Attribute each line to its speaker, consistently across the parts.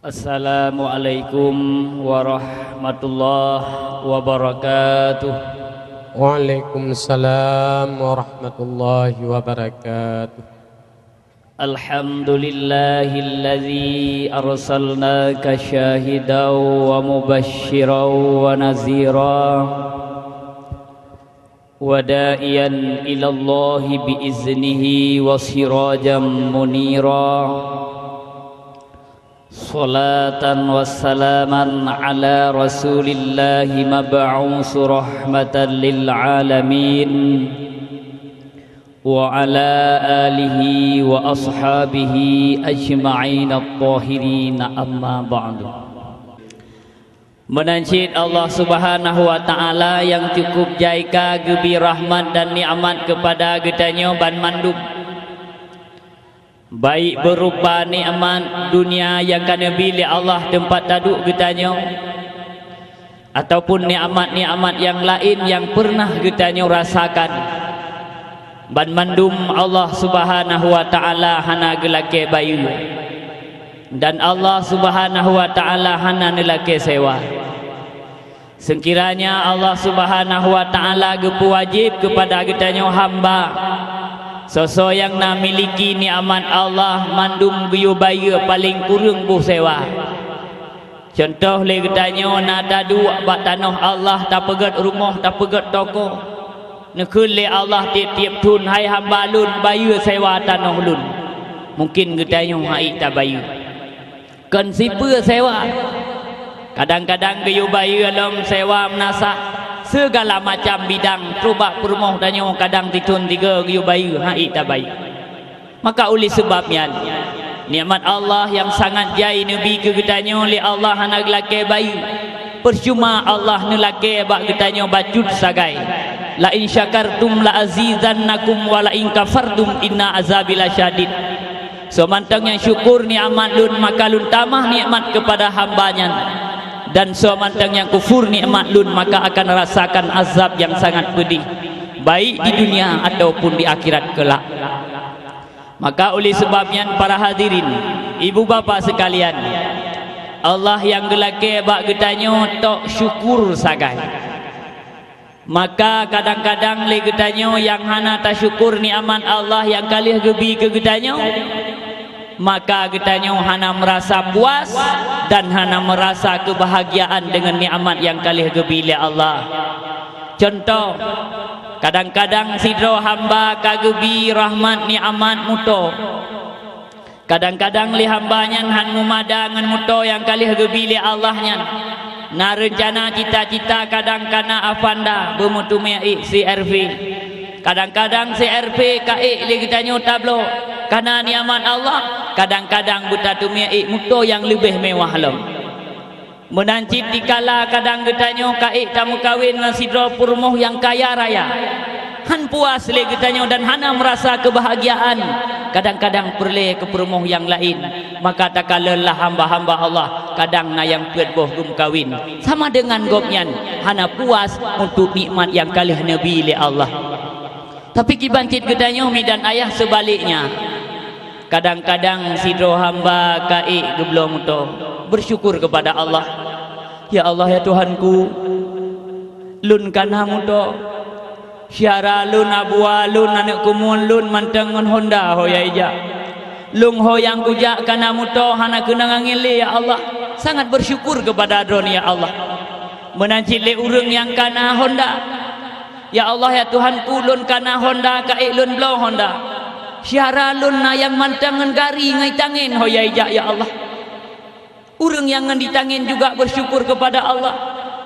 Speaker 1: Assalamualaikum warahmatullahi wabarakatuh.
Speaker 2: Waalaikumsalam warahmatullahi wabarakatuh.
Speaker 1: Alhamdulillahilladzi arsalnaka syahidan wa mubasysyiran wa nazira wa da'iyan ilallahi biiznihi wa sirajan munira. Salatan wa salaman ala rasulillahi mab'us rahmatan lil alamin wa ala alihi wa ashabihi ajma'in at-tahirin, amma ba'du. Menancit Allah Subhanahu wa taala yang cukup jaika gebi rahmat dan nikmat kepada getanya ban mandum, baik berupa nikmat dunia yang kana bilik Allah tempat taduk getanya, ataupun nikmat-nikmat yang lain yang pernah getanya rasakan. Ban mandum Allah Subhanahu wa taala hana gelake bayu, dan Allah Subhanahu wa taala hana nelake sewa. Sekiranya Allah Subhanahu wa taala gepu wajib kepada getanya hamba sosok yang nak miliki nikmat Allah mandum biu bayu paling kurang buh sewa. Contoh le getanya nak dadu bak tanah Allah, tak pegat rumah, tak pegat toko, nekul le Allah tiap-tiap tun hai hamba lun bayu sewa tanah lun. Mungkin getanya hai tak bayu kan siapa sewa. Kadang-kadang biu bayu alam sewa menasah segala macam bidang terubak perumah danyo, kadang titun tiga giu bayu hai tak bayu. Maka oleh sebabnya nikmat Allah yang sangat jai nabi ke getanyo li Allah hana gelake bayu. Percuma Allah nelake bak getanyo bacut sagai. La in syakartum la azizannakum wa la in kafartum inna azabi lasyadid. So mantang yang syukur nikmat lun maka lun tamah nikmat kepada hambanya, dan semantang yang kufur nikmat lun maka akan rasakan azab yang sangat pedih, baik di dunia ataupun di akhirat kelak. Maka oleh sebabnya para hadirin, ibu bapa sekalian, Allah yang gelake bak getanyo tok syukur sagai. Maka kadang-kadang le getanyo yang hana tak syukur nikmat Allah yang kalih gebi ke getanyo, maka getanyo hana merasa puas dan hana merasa kebahagiaan dengan nikmat yang kalih gebili Allah. Contoh, kadang-kadang sidro hamba kagebi rahmat nikmat muto, kadang-kadang li hambanya han mumada ngan muto yang kalih gebili Allahnya. Na rencana cita-cita kadang kana afanda bemutu mei CRV, kadang-kadang CRV kae li getanyo tablo karena nikmat Allah, kadang-kadang buta tumia muto yang lebih mewah lem. Menancip dikala kadang getanyo kaik tamu kawin dengan sidro purmoh yang kaya raya, han puas le getanyo dan hana merasa kebahagiaan. Kadang-kadang perle ke purmoh yang lain, maka tak kalalah hamba-hamba Allah kadang na yang puat boh gum kawin sama dengan gopnyan hana puas untuk nikmat yang kalih nabi le Allah. Tapi kibancit getanyo mi dan ayah sebaliknya, kadang-kadang sidro hamba kaik geblong to bersyukur kepada Allah. Ya Allah ya Tuhanku, lun kanhamu to syara lun abua lun anak kumun lun mantangan Honda hoya ija lung hoyang kujak kanamu to hana kena ngangile ya Allah. Sangat bersyukur kepada Adron ya Allah. Menancit le urang yang kana Honda, ya Allah ya Tuhanku, lun kana Honda kaik lun blow Honda syara lun na yang mantangan gari ngai tangin hoya ija ya Allah. Urang yang ngan ditangin juga bersyukur kepada Allah.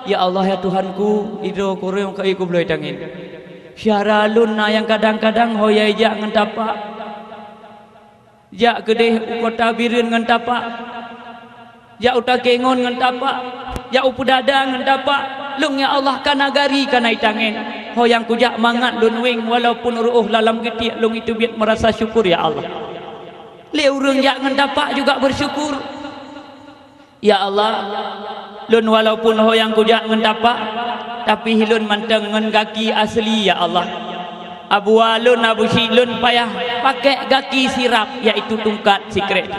Speaker 1: Ya Allah ya Tuhanku, itu kurang kai ku bloy tangin syara lun na yang kadang-kadang hoya ija ngan tapak ja kedeh kota bireun ngan tapak, ja uta kengon ngan tapak, ja upudada ngan tapak. Lung ya Allah kana gari kana itangin hoyang kujak mangat lun wing walaupun ruuh lalam getiak lung itu biat merasa syukur ya Allah. Le urang jak ngan tapak juga bersyukur. Ya Allah, lun walaupun hoyang kujak ngan tapak tapi hilun manteng ngan kaki asli ya Allah. Abu alun abu silun payah pakai gaki sirap, yaitu tungkat sikret.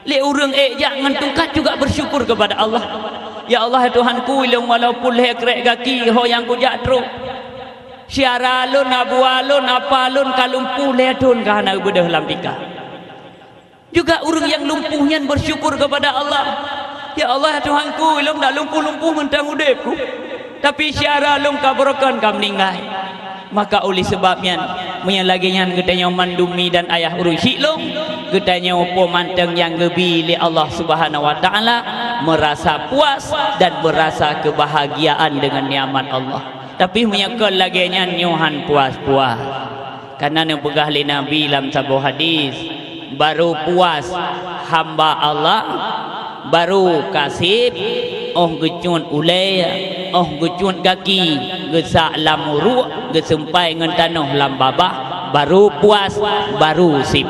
Speaker 1: Le urang jak ngan tungkat juga bersyukur kepada Allah. Ya Allah Tuhanku, ilung walaupun le krek gaki ho yang ku jak tro. Syaralun abualun apalun kalumpuh le tun kana bedah lam tika. Juga urang yang lumpuhnya bersyukur kepada Allah. Ya Allah Tuhanku, ilung dak lumpuh-lumpuh mentang udepku. Tapi syaralun kabrokan kam meninggal. Maka oleh sebabnya menyalagian getanya mandumi dan ayah urus silong getanya opo manteng yang gebi li Allah Subhanahu wa taala merasa puas dan merasa kebahagiaan dengan nikmat Allah. Tapi menyekal laginya nyuhan puas-puas. Karena yang pegah li Nabi dalam sebuah hadis, baru puas hamba Allah, baru kasih gecun ulai, gecun kaki, gesak lamuru, gesempai ngan tanah lam babah, baru puas, baru sip.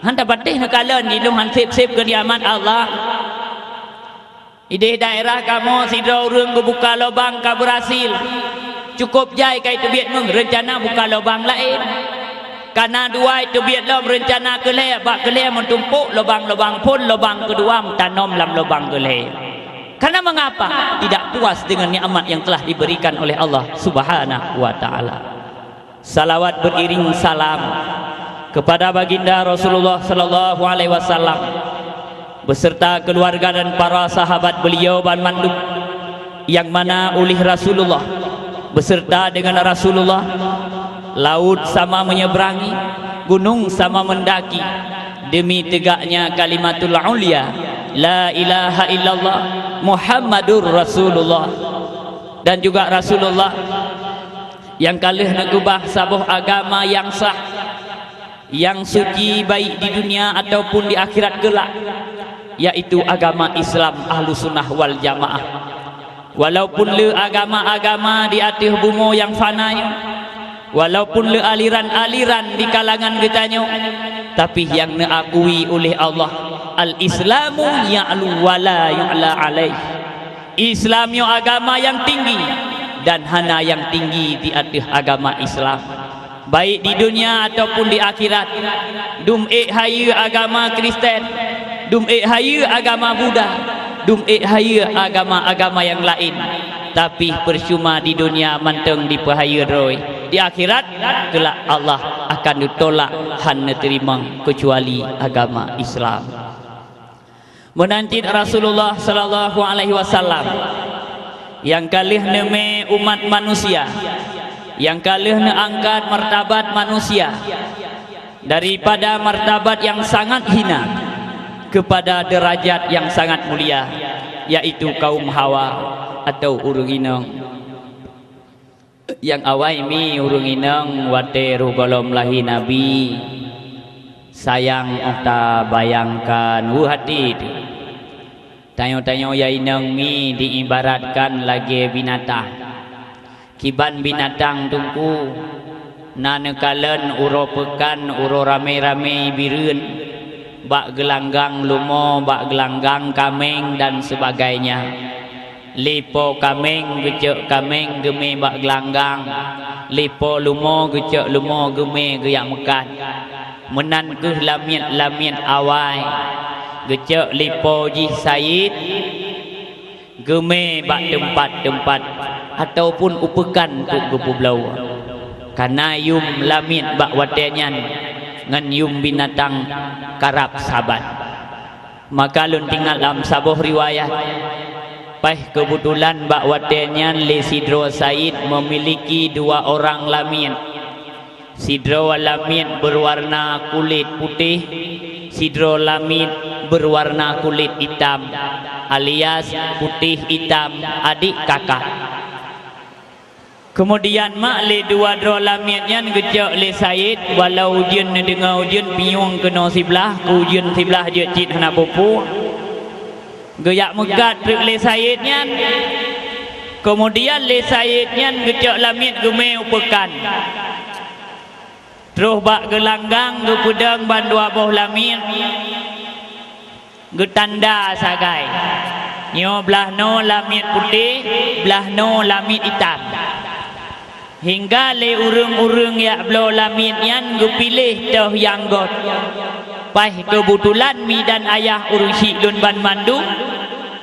Speaker 1: Handa patih nakalan ni lu han sip-sip ke nikmat Allah. Ide daerah kamu sidra urang buka lubang ka berhasil. Cukup jai kai tebiat meng rencana buka lubang lain. Karena dua itu biat lo berencana keleh, bak keleh mentumpuk lubang-lubang pun lubang kedua tanam dalam lubang keleh. Karena mengapa? Tidak puas dengan nikmat yang telah diberikan oleh Allah Subhanahu wa taala. Salawat beriring salam kepada baginda Rasulullah sallallahu alaihi wasallam beserta keluarga dan para sahabat beliau ban manduk, yang mana oleh Rasulullah beserta dengan Rasulullah laut sama menyeberangi, gunung sama mendaki demi tegaknya kalimatul ulia la ilaha illallah Muhammadur Rasulullah. Dan juga Rasulullah yang kalih negubah sabuh agama yang sah, yang suci baik di dunia ataupun di akhirat kelak, yaitu agama Islam Ahlus Sunnah wal Jamaah. Walaupun le agama-agama di atas bumi yang fananya, walaupun le aliran-aliran di kalangan getanya, tapi yang diakui oleh Allah, al-Islamu ya'lu wa la yu'la alaih. Islam yang agama yang tinggi dan hana yang tinggi di atas agama Islam, baik di dunia ataupun di akhirat. Dum hayu agama Kristen, dum hayu agama Buddha, dum hayu agama-agama yang lain, tapi percuma di dunia manteng dipahaya roy. Di akhirat kelak Allah akan ditolak, hanya terima kecuali agama Islam. Menanti Rasulullah sallallahu alaihi wasallam yang kalih neme umat manusia, yang kalih angkat martabat manusia daripada martabat yang sangat hina kepada derajat yang sangat mulia, yaitu kaum Hawa atau urung inang. Yang awal mi urung inang wate rubalom lahi Nabi sayang okta bayangkan hati itu. Tanyo-tanyo ya inang mi diibaratkan lagi binatang. Kiban binatang tungku nanekalan uro pekan uro rame-rame birun, bak gelanggang lumo, bak gelanggang kameng dan sebagainya. Lipo kameng gecek kameng geme bak gelanggang, lipo lumo gecek lumo geme geyak mekat. Menan ke lamian awai gecek lipo ji Said geme bak tempat-tempat ataupun upekan tuk gupu belau. Karena yum lamit bak watenyan ngan yum binatang karap sabat. Maka lun tinggal dalam sabuh riwayat, pai kebetulan bak watenyan le Sidro Said memiliki dua orang lamit. Sidro lamit berwarna kulit putih, sidro lamit berwarna kulit hitam, alias putih hitam, adik kakak. Kemudian mak le dua dro lamitnya gejak le Said, walau ujian dengar ujian piung kena sebelah, ujian sebelah je cit hana pupu. Geyak megat truk le Saidnya. Kemudian le Saidnya gejak lamit geme upekan. Terus bak gelanggang ge pedang ban dua boh lamit. Getanda sagai. Nyo belah no lamit putih, belah no lamit hitam. Hingga le urung-urung ya belo lamit yan gu pilih toh yang got. Pai kebetulan mi dan ayah urusi lun ban mandu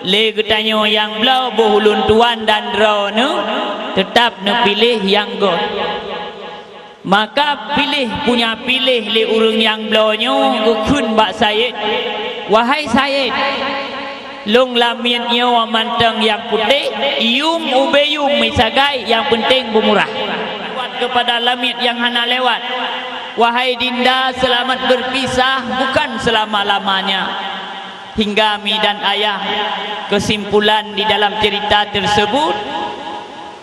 Speaker 1: le getanyo yang belau bohulun tuan dan draw nu tetap nu pilih yang god. Maka pilih le urang yang belonyo gukun bak Said. Wahai Said, long lamitnya wa manteng yang putih, ium ubeyum misagai, yang penting bermurah. Lewat kepada lamit yang hana lewat. Wahai Dinda, selamat berpisah bukan selama-lamanya. Hingga mi dan ayah kesimpulan di dalam cerita tersebut,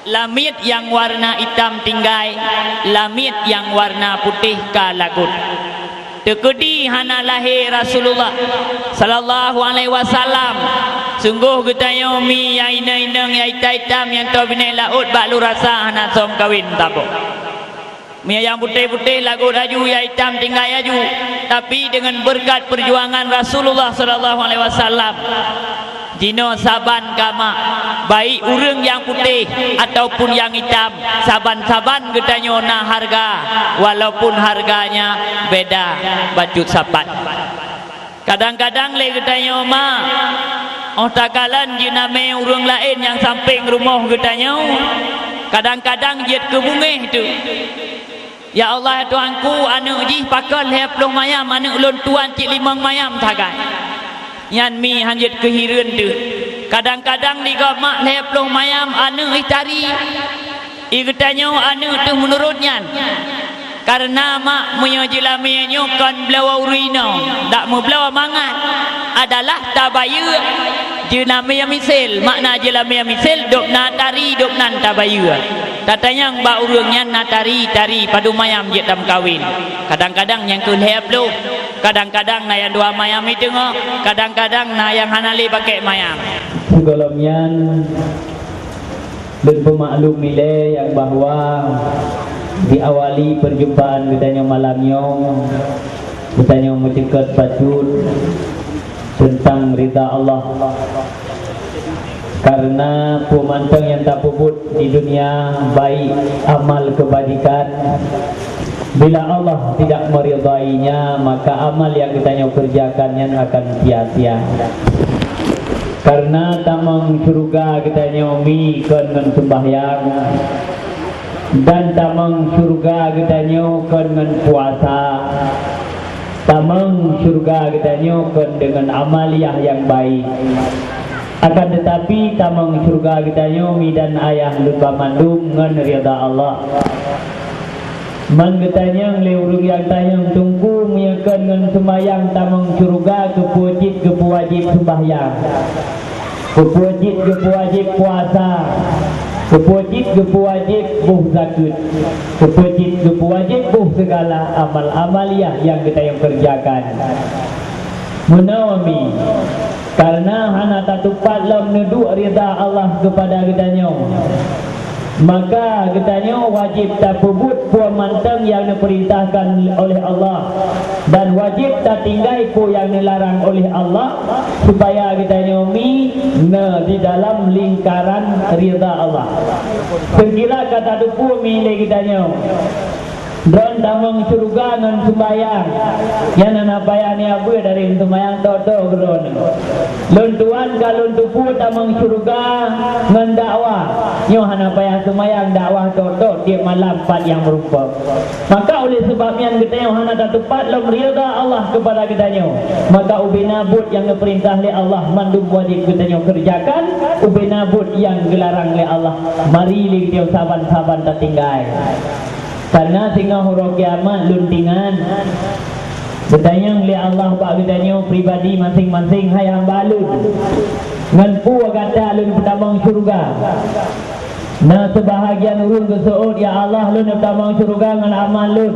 Speaker 1: lamit yang warna hitam tinggai, lamit yang warna putih kalagut. Tekedi hana lahir Rasulullah sallallahu alaihi wasallam. Sungguh getayo mi yang ina-ina yang hitam yang to binai laut bak lu rasa hana som kawin tapo. Mi yang putih-putih lagut aju, yang hitam tinggai aju. Tapi dengan berkat perjuangan Rasulullah sallallahu alaihi wasallam, dino saban kama baik urang yang putih ataupun yang hitam, saban-saban getanyo na harga walaupun harganya beda bacut sapat. Kadang-kadang le getanyo ma oh takalan jename urang lain yang samping rumah getanyo, kadang-kadang jet ke bungih tu. Ya Allah Tuhanku, anak ji pakal heploh mayam, anak ulun tuan cik limang mayam tagai. Yan mi hanjit kehiran tu. Kadang-kadang liga mak leploh mayam anu itari. Igetanyo anu tu menurutnya. Karena mak punya jelamianyo kan belawa urino, dak mu belawa mangat adalah tabayu jenamia misil. Makna jelamia misil dok na tari dok nan tabayu. Katanya mbak urungnya na tari padu mayam je tam kawin. Kadang-kadang yang kun leploh, kadang-kadang na yang dua mayam itu ngo, kadang-kadang na yang hanali pakai mayam.
Speaker 3: Segolongan dan pemaklum nilai yang bahwa diawali perjumpaan kita malamnya kita mencekat pacut tentang ridha Allah, karena pemantang yang tak puput di dunia baik amal kebajikan, bila Allah tidak meridainya maka amal yang kita kerjakannya akan sia-sia. Karena tamang surga kita nyomi dengan sembahyang, dan tamang surga kita nyokan dengan puasa, tamang surga kita nyokan dengan amaliyah yang baik. Akan tetapi tamang surga kita nyomi dan ayah lupa mandum dengan rida Allah. Man ketanyang leurung yang tayang tunggu menyakan dengan sembahyang tamang surga kepuajib sembahyang, kepuajib puasa, kepuajib buh zakat, kepuajib buh segala amal-amaliyah yang kita yang kerjakan. Menawami karena hana tatupat lam neduk rida Allah kepada kitanya, maka kitanya wajib tak pebut puan mantang yang diperintahkan oleh Allah, dan wajib tak tinggai pu yang dilarang oleh Allah, supaya kitanya mi di dalam lingkaran rida Allah. Sekira kata dupu milik kitanya dan tamang surga dengan sembahyang yang napaya ni apa dari sembahyang toto geron luntuan kalau tupu tamang surga dengan dakwah nyo hanapaya sembahyang dakwah toto tiap malam 4 yang berupa. Maka oleh sebabnya kita yang hana tak tepat lam rida Allah kepada kita nyo, maka ubinabut yang diperintah oleh Allah mandum wajib kita nyo kerjakan, ubinabut yang dilarang oleh Allah mari li kita saban-saban tak tinggal. Karena tinggal huruf kiamat luntingan bertanya oleh Allah pak kitanya pribadi masing-masing hai hamba lun nganpu kata lun pertamang syurga. Nah sebahagian urun kesuud ya Allah lun pertamang syurga dengan amal lun,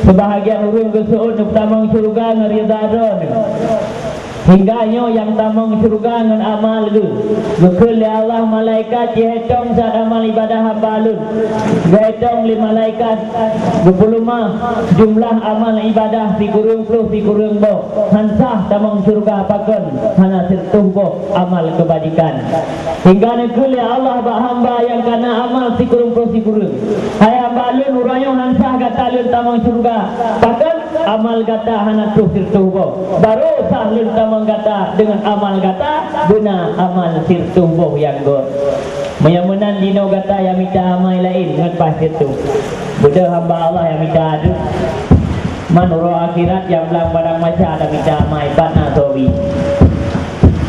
Speaker 3: sebahagian urun kesuud pertamang syurga dengan ridha lun. Hingga nyo yang tamang syurga dengan amal lu bekal ya Allah malaikat dihitung saat amal ibadah hamba lu, dihitung li malaikat 25 jumlah amal ibadah si kurung bo hansah tamang syurga apakan hana sentuh bo amal kebajikan. Hingga nekul ya Allah bak hamba yang karena amal si kurung hai hamba lu nurayo hansah kata lu tamang syurga, bahkan amal kata hana tuh sirtuh boh. Baru sah lun tamang kata dengan amal kata guna amal sirtuh boh yang go. Menyamenan dino kata yang minta amal lain dengan pas itu. Budak hamba Allah yang minta adu. Manuro akhirat yang belang padang maca ada minta amal patna sobi.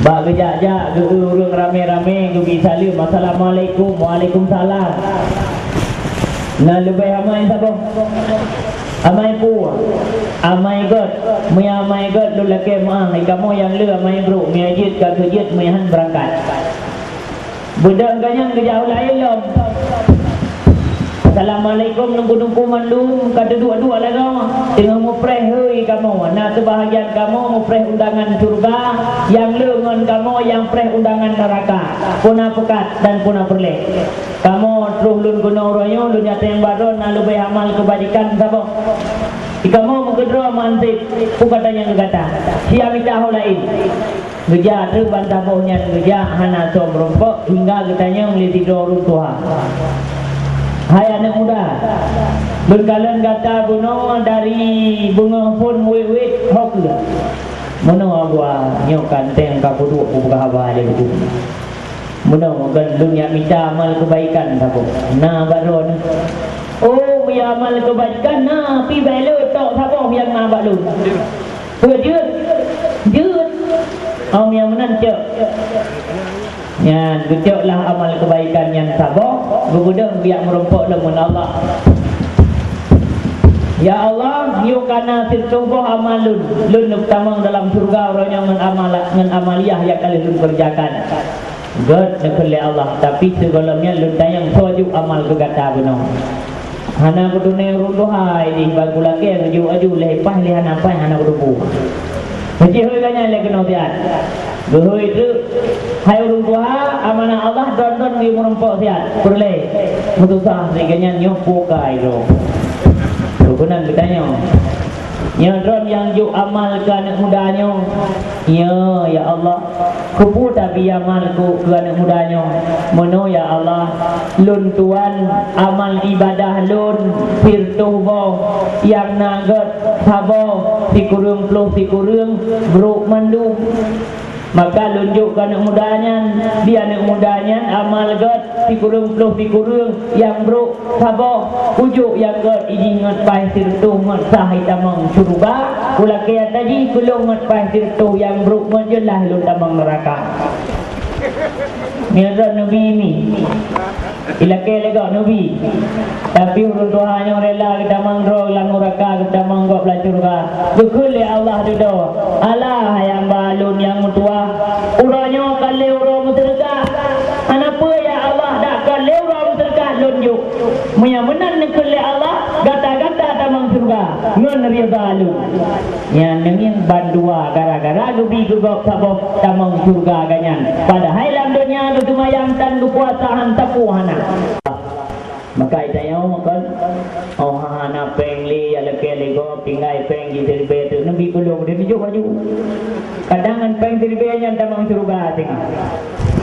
Speaker 3: Ba gejak-jak geurung rame-rame gugi salim assalamualaikum waalaikumsalam. Nah lebih amai sabo. Amai pu. Amai god. Mai amai god lu lake maang kamu yang le amai bro mi ajit ka kejit mai han berangkat. Budak ganyang gejauh lain lom. Assalamualaikum nunggu-nunggu mandung kada dua-dua lah kau. Tengah mu preh heuy kamu. Nah kebahagiaan kamu mu preh undangan surga, yang leungan kamu yang preh undangan neraka. Puna pekat dan puna perleh. Kamu terus lun guna royo lun nyata yang baron nah lebih amal kebajikan sabo. Kamu mengedro mansip ku katanya ngata. Sia minta hau lain. Geja tu bantah baunya geja hana som rompok hingga katanya meli tidur runtuha. Hai anak muda, berkalian kata buno dari bunga pun wet hok le. Mono abua nyokan teng kapudu buka haba dia begitu. Mono kan dunia minta amal kebaikan sabo. Nah baron. Oh ya amal kebaikan nah pi belo tok sabo yang na balun. Pejut. Jut. Om yang menancak. Ya, gejoklah amal kebaikan yang sabar, berbudak biar merompok lamun Allah. Ya Allah, you kana sirtubuh amalun, lun tamang dalam surga orangnya ngan amaliyah yang kali lun kerjakan. God nekeli Allah, tapi segolamnya lun tayang sojuk amal kegata benar. Hana kudune runduhai di bagulake aju lepah lihan apa hana kudubu. Macam hanya lagi notian. Guru itu hai urung tua amanah Allah don di merompok siat perle mutusah segenya nyopo kai do rukunan bertanya nyadron yang juk amal ke anak mudanya ya Allah kupu tapi amalku ke anak mudanya mono ya Allah lun tuan amal ibadah lun firtuh boh yang nagot sabo sikurung plus sikurung bruk mandung. Maka lunjuk ke anak mudanya, dia anak mudanya amal god sikurung plus sikurung yang bro sabo ujuk yang god izin ngat pai sirtu ngat sah tamang surga kula kaya tadi kulung ngat pai sirtu yang bro menjelah lun tamang neraka. Miazan Nabi ini ilakai lega Nabi tapi urut doanya rela kita mangro lang neraka kita manggap la surga bekul ya Allah dodo Allah yang balun yang mutua uranya kale uro muterga anapa ya Allah dak kale uro muterga lunjuk menyamenan nekul ya Allah gata-gata tamang surga ngon rida lu yang nengin bandua gara-gara lubi gugok sabok tamang surga ganyan padahal dalam dunia tu mayang tan puasaan tapuhana maka itayo makan oh hana pengli ala kele go pingai peng di terbe tu nabi kulung dia tujuk baju kadangan peng terbe nya tamang surga ting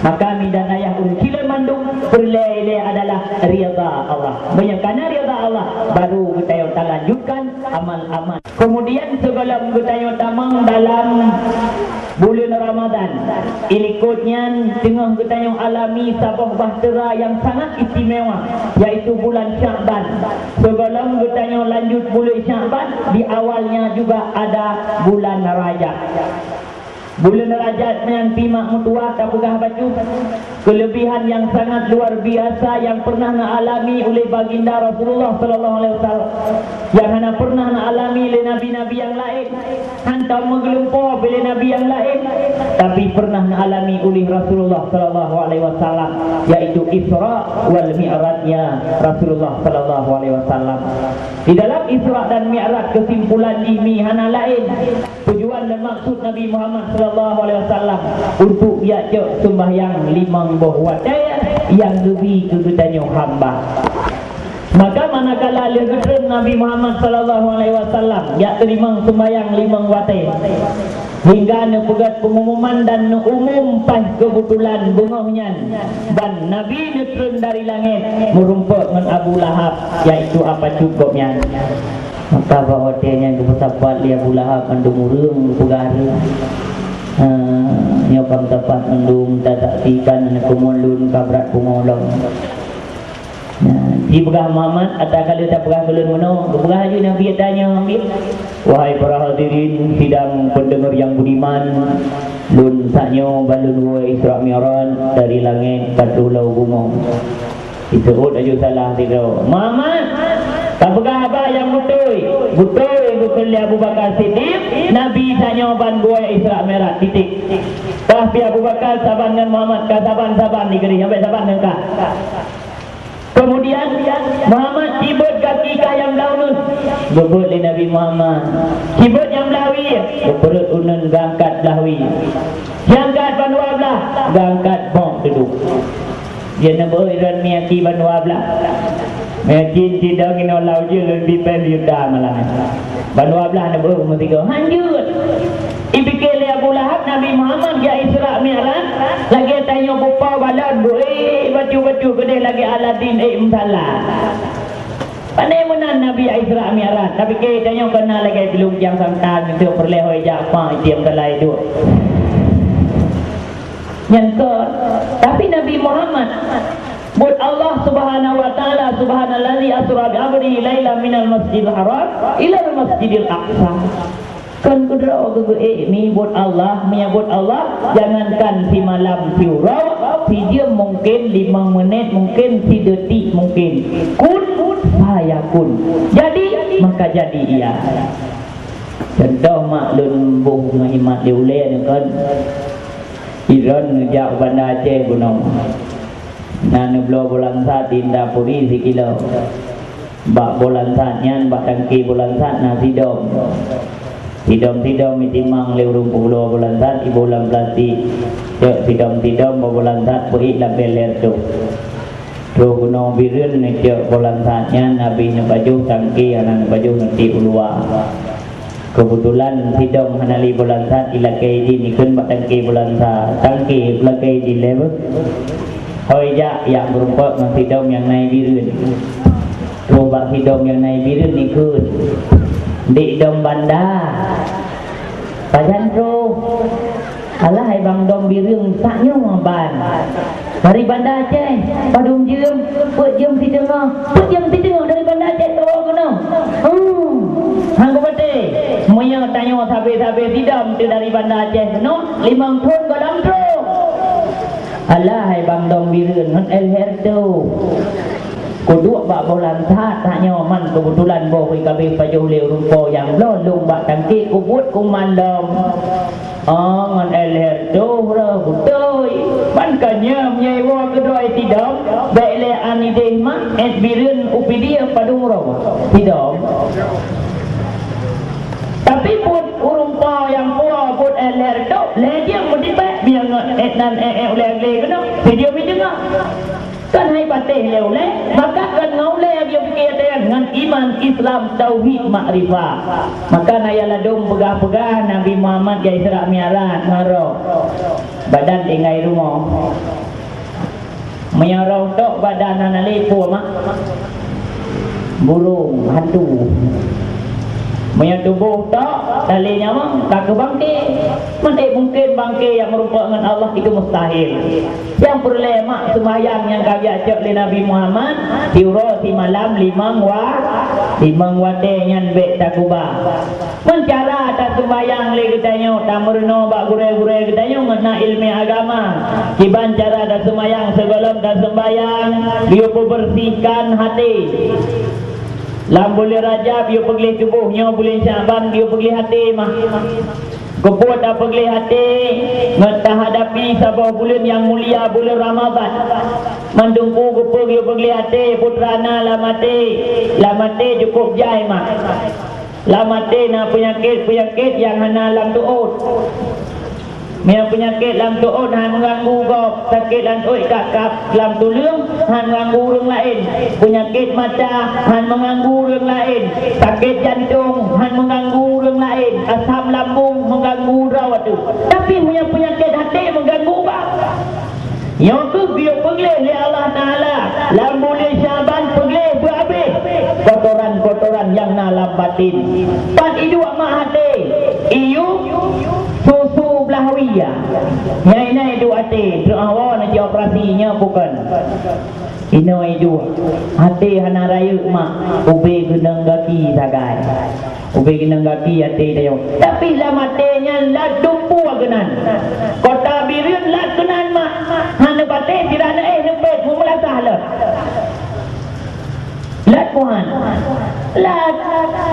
Speaker 3: maka mi dan ayah kila mandung perlele adalah rida Allah banyak kana rida Allah baru kita lanjutkan amal-amal kemudian sebelum kita tamang dalam bulan Ramadan ilikutnya tengah kita yang alami sabah bahtera yang sangat istimewa yaitu bulan Sya'ban sebelum kita yang lanjut bulan Sya'ban di awalnya juga ada bulan Rajab. Bulan Rajab yang pimak mutua tak pegah baju kelebihan yang sangat luar biasa yang pernah alami oleh baginda Rasulullah sallallahu alaihi wasallam yang hana pernah alami oleh nabi-nabi yang lain hantar menggelumpur oleh nabi yang lain tapi pernah alami oleh Rasulullah sallallahu alaihi wasallam yaitu Isra wal Mi'rajnya Rasulullah sallallahu alaihi wasallam. Di dalam Isra dan Mi'raj kesimpulan ini hana lain tujuan dan maksud Nabi Muhammad sallallahu alaihi wasallam untuk ia sembahyang 5 buah waktu yang lebih kegetanya hamba. Maka manakala legeren Nabi Muhammad sallallahu alaihi wasallam ia terima sembahyang 5 waktu hingga nepegat pengumuman dan umum pas kebetulan bungahnya dan Nabi netrun dari langit merumput dengan Abu Lahab yaitu apa cukupnya. Maka bawa hotelnya ke tempat dia pula pandung urung pegara. Nyokam tempat mendung tak saksikan kumulun kabrat kumulun. Di pegah Muhammad atau kalau tak pegah kelun mana pegah je Nabi tanya ambil. Wahai para hadirin sidang pendengar yang budiman, lun saknyo balun wa Isra Mi'raj dari langit ke pulau bumi. Disebut aja salah tidak. Muhammad tak pegah apa yang betul. Betul bukan Abu Bakar Siddiq. Nabi tanya ban gua Isra Mi'raj titik. Tapi Abu Bakar saban dengan Muhammad ka saban di geri sampai saban dengan ka. Kemudian Muhammad cibut kaki kah yang daunun. Gebut li Nabi Muhammad. Cibut yang belawi. Berperut unun gangkat belawi. Jangkat banua belah. Gangkat bong duduk. Dia nak beriran miyaki banua belah. Miyaki tidak kena lau je lebih pendek dah malam. Banua belah nak beru mestiga. Hanjut. Dipikir li Abu Lahab Nabi Muhammad dia Isra Mi'raj. Lagi tanya bupa balad batu gede lagi Aladin Msalah. Pandai menan Nabi Isra Mi'raj. Tapi ke tanya kena lagi belum jam samtan itu perlehoi Ja'far diam dalai itu. Yang ke tapi Nabi Muhammad buat Allah Subhanahu wa taala subhanallazi asra bi 'abdihi lailan minal masjidil haram ila al masjidil aqsa. Kan kudra ni buat Allah, menyebut Allah, jangankan si malam si urau, si dia mungkin 5 menit, mungkin si detik mungkin. Kun fayakun. Jadi maka jadi ia. Contoh maklun buh ngahimat diule ni kan. Iran ngejak Bandar Aceh gunung. Nana blo bulan saat indah puri sikilo. Bak bulan saatnya, bak tangki bulan saat nasi dom. Sidom mitimang leurung pulau bulan saat ibu bulan plastik. Cek sidom bulan saat puri label lertu. Tuh gunung birun ni cek bulan saatnya Nabi ni baju tangki anak baju nanti ulua. Kebetulan sidom hanali bulan saat ilakai di ni kun bak tangki bulan saat tangki ilakai di level. Hoja yang berumput dengan sidom yang naik birun. Tuh bak sidom yang naik birun ni kun. Di dom bandar Pajan bro alah hai bang dom birung saknya ban dari Bandar Aceh padung jem put jem si tengah dari Bandar Aceh tu kena hang bete semuanya tanya sabe sidam tu dari Bandar Aceh kena 5 ton dalam tro alah hai bang dom birung el herdo Kedua bak bolan saat hanya man kebetulan boh kabeh pajuh le rumpo yang lolong bak tangki kubut kumandam. Ngan elher doh ra betul. Ban kanya menyewa kedua tidak baik le ani dema esbirin upidia padung ro. Tidak. Tapi pun rumpo yang puah pun elher doh le dia mudibak biang etnan oleh kena video dengar. Kan hai patih leule maka kan ngaule dia fikir dengan iman Islam tauhid makrifah maka naya ladung pegah-pegah Nabi Muhammad ya Isra Mi'raj ngaro badan tinggai rumah menyarau tok badan analepo mak burung hantu punya tubuh tak talinya mah tak kebangkit mungkin bangkit yang merupakan Allah itu mustahil yang perlemak sembahyang yang kami ajak oleh Nabi Muhammad diuro si malam limang wate nyan bek takuba mencara tak sembahyang le katanya tak merno bak gure-gure katanya ngena ilmu agama kiban cara tak sembahyang sebelum tak sembahyang dia bersihkan hati. Lam boleh Rajab dia pergi tubuhnya, boleh Syaban dia pergi hati mah. Kebut dah pergi hati ngata hadapi sabah bulan yang mulia bulan Ramadan. Mandungku kepul dia pergi hati putrana lamate cukup jai mah. Lamate na penyakit yang hana lam tuut. Yang penyakit lam tuut han mengganggu gop, sakit lam tuut kakap lam tulung han mengganggu orang lain. Penyakit mata han mengganggu orang lain. Sakit jantung han mengganggu orang lain. Asam lambung mengganggu rawat tu. Tapi punya penyakit hati mengganggu bang. Yang tu dia pergi oleh Allah Taala. Lam boleh Syaban pergi berhabis. Kotoran kedoran yang dalam batin. Pan idu mak hati iu susu belahwiyah nyai idu hati doa nanti operasinya bukan ino idu hati hana raya mak ube gendang kaki sagai ube gendang kaki hati dayo tapi lah matenya lah dumpu agenan kota birin lah kenan mak hana batin tirana nepet mula sahlah lat Tuhan lat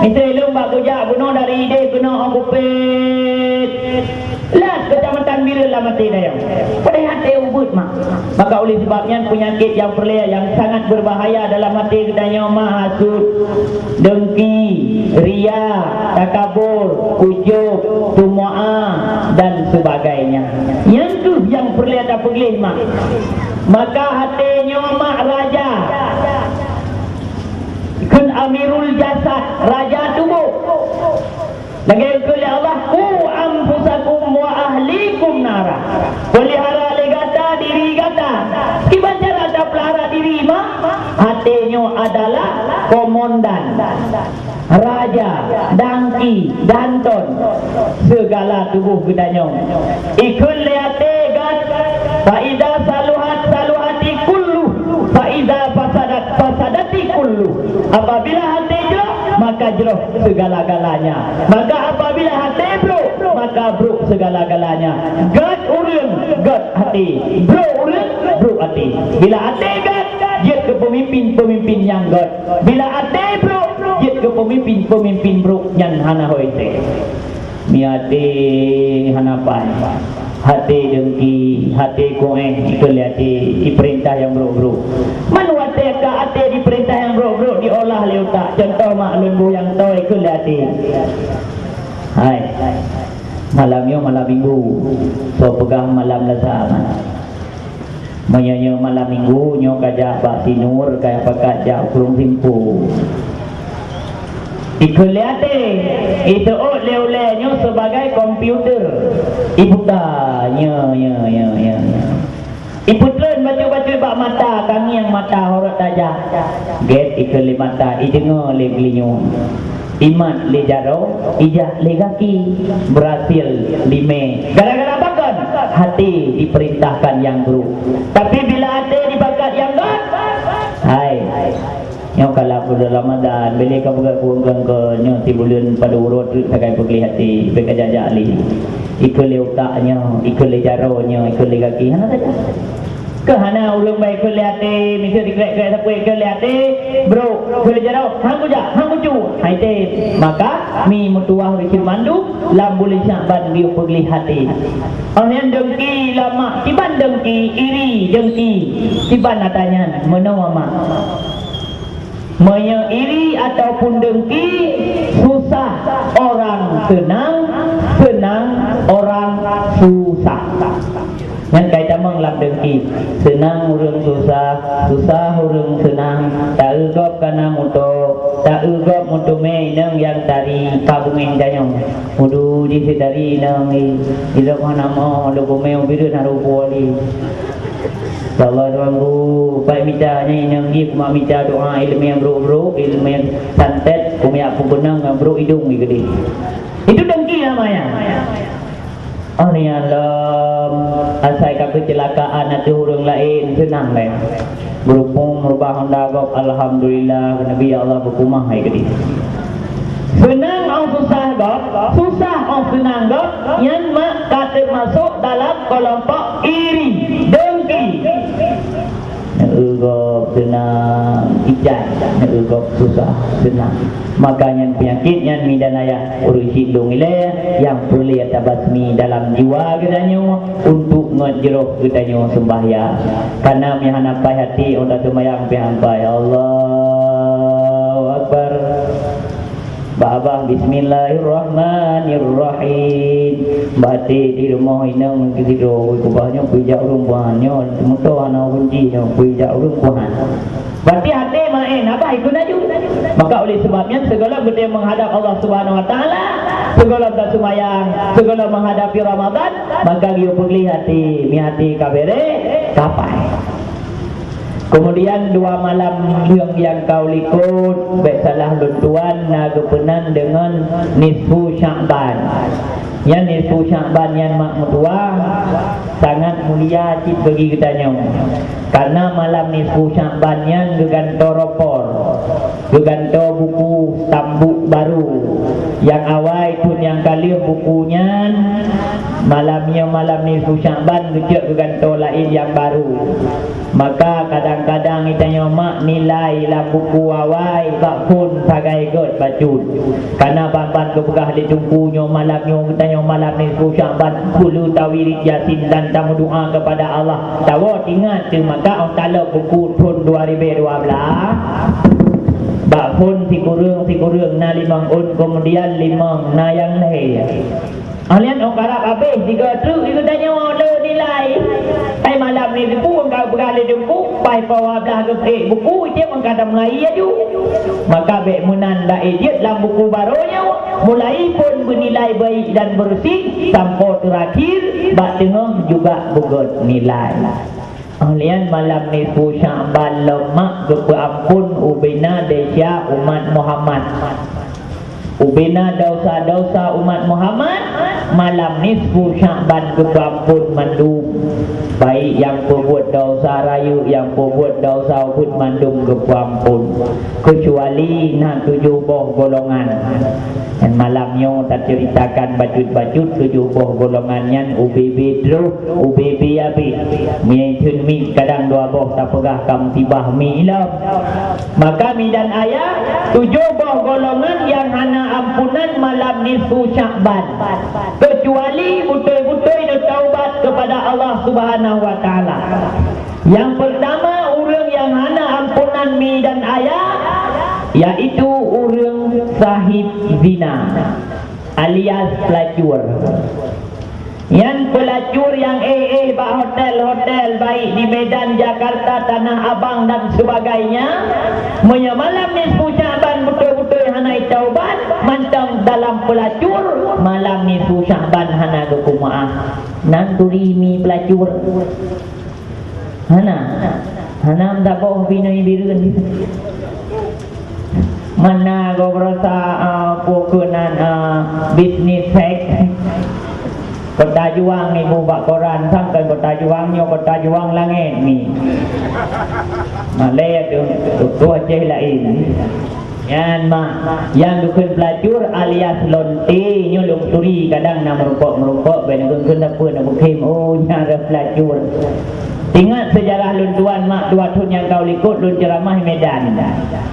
Speaker 3: itu lomba kerja guna dari ide guna okupet lat kecamatan Biru lah mati dah pada hati ubud mak maka oleh sebabnya penyakit yang perlia yang sangat berbahaya dalam hati katanya mahasud dengki ria takabur ujub tumu'ah dan sebagainya yang tu yang perlia tak perlis mak maka hatinya mak raja kun amirul jasad raja tubuh lagi oleh Allah ku anfusakum wa ahlikum nara pelihara legata diri gata gimana cara ada pelihara diri mak hatinya adalah komandan raja dangki danton segala tubuh gedanya ikul liate gat faida saluhat saluhati kullu faida fasadat fasadati kullu apabila hati jeroh maka jeroh segala-galanya maka apabila hati bro maka bro segala-galanya gat urang gat hati bro urang bro hati bila hati gat dia ke pemimpin-pemimpin yang gat bila hati bro dia ke pemimpin-pemimpin bro yang hana hoite mi hati hana pai hati dengki hati koeng ikeliati diperintah yang bro-bro manu hati ka hati diperintah yang bro-bro diolah leutak contoh mak lembu yang toy ikeliati hai malamnya malam minggu so pegang malam lasa mayanya malam minggu nyo kajak bak sinur kaya pakat jak kurung simpu ikeliate itu oleh-olehnya sebagai komputer ibu tanya ya ibu tren baca-baca bak mata kami yang mata horot tajah get ikeli mata idengar le gelinyo imat le jaro ijah le kaki berhasil lime gara-gara bakat hati diperintahkan yang buruk tapi bila hati dibakat yang baik hai yang kalau bulan Ramadan bila kau buat kurang ke nyo ti bulan pada urut sakai pergi hati beka jajak ali ikut le utaknya ikut le jaronya ikut le kaki hana saja ke hana ulung baik ikut le hati mesti dikrek-krek sapu ikut le hati bro ikut le jaro hang kuja hang kucu haite maka mi mutuah wikir mandu lam bulan Syaban dia pergi hati onian dengki lama tiban dengki iri dengki tiban natanya menawa mak menyeiri ataupun dengki susah orang senang senang orang susah yang kaitan mengelap dengki senang orang susah susah orang senang tak egop kana muto tak egop muto menang yang dari kabungin dayong udu di sedari nang ilok nama dokumen biru naru poli Allah doangku baik mitanya yang gip mak mita doa ilmu yang bro ilmu yang santet kumya pubenang bro hidung gede itu dengki namanya Allah alam asai ka kecelakaan atau orang lain senang lah berhubung merubah honda gop alhamdulillah nabi Allah berkumah hai gede senang atau susah gop susah atau senang gop yang mak kata masuk dalam kelompok iri dengki Negegop senang ijat negegop susah senang makanya penyakitnya midanaya urusi dongile yang perlu tabasmi dalam jiwa katanya untuk ngejeroh katanya sembahyang karena mihanapai hati untuk sembahyang pihampai Allahu Akbar Babah bismillahirrahmanirrahim bati di rumah inang tidur kubahnya pijak rumahnya muto ana kunjinya pijak rumah berarti hati main apa ikut laju maka oleh sebabnya segala kita menghadap Allah Subhanahu wa taala segala kita sembahyang segala menghadapi Ramadan maka dia pergi hati mi hati kabere kapai Kemudian 2 malam yang kau likut baik salah luntuan naga penan dengan nisfu Sya'ban. Yang nisfu Sya'ban yang mak mutua sangat mulia cip bagi kitanya. Karena malam nisfu Sya'ban yang geganto ropor, geganto buku tambuk baru. Yang awal pun yang kali bukunya malamnya malam nisfu Sya'ban geganto lain yang baru. Maka kadang-kadang itanya mak nilai lah buku awal tak pun pakai god bacut. Karena ban-ban kebegah di tungkunya malamnya kitanya malam ni Sya'ban puluh tawirid yasin dan tamu doa kepada Allah. Tahu ingat tu maka kalau buku pun 2012 bak pun si kurung na 5 un kemudian 5 na yang lain. Alian orang Arab habis 3 truk itu tanya ada nilai. Ai malam ni buku engkau bergali buku, pai bawa belah ke buku dia mengkata mulai aju. Maka bek munan dah ejit dalam buku barunya mulai pun bernilai baik dan bersih sampai terakhir bak tengah juga bugut nilai. Alian malam ni Sya'ban lemak keampun ubina desya umat Muhammad. Ubina dosa-dosa umat Muhammad malam nisfu Sya'ban keampun mandum. Baik yang perbuat dosa rayu, yang perbuat dosa pun mandum keampun. Kecuali nak 7 boh golongan. Dan malamnya tak ceritakan bacut-bacut 7 boh golongannya UBB terus, UBB habis. Mi mi kadang 2 boh tak pegah kam tibah mi ilam. Maka mi dan ayah 7 boh golongan yang hana ampunan malam nisfu Sya'ban. Kecuali betul-betul dia taubat kepada Allah Subhanahu wa taala. Yang pertama orang yang hana ampunan mi dan ayah yaitu orang sahib zina alias pelacur. Yang pelacur yang bak hotel-hotel baik di Medan, Jakarta, Tanah Abang dan sebagainya. Malam nisfu Sya'ban betul-betul hana taubat mantang dalam pelacur. Malam nisfu Sya'ban hana kekumaah. Nan turi mi pelacur. Hana tak boh bina ibirun. Mana kau berasa pokunan bisnis seks. Kota Juang ni buat koran sampai Kota Juangnya Kota Juang langit ni. Malay tu Aceh lain. Yang dukun pelacur alias lonte nyolong turi kadang nak merupok ben apa nak bukim nyara pelacur. Ingat sejarah lun tuan mak 2 tahun yang kau likut lun ceramah Medan.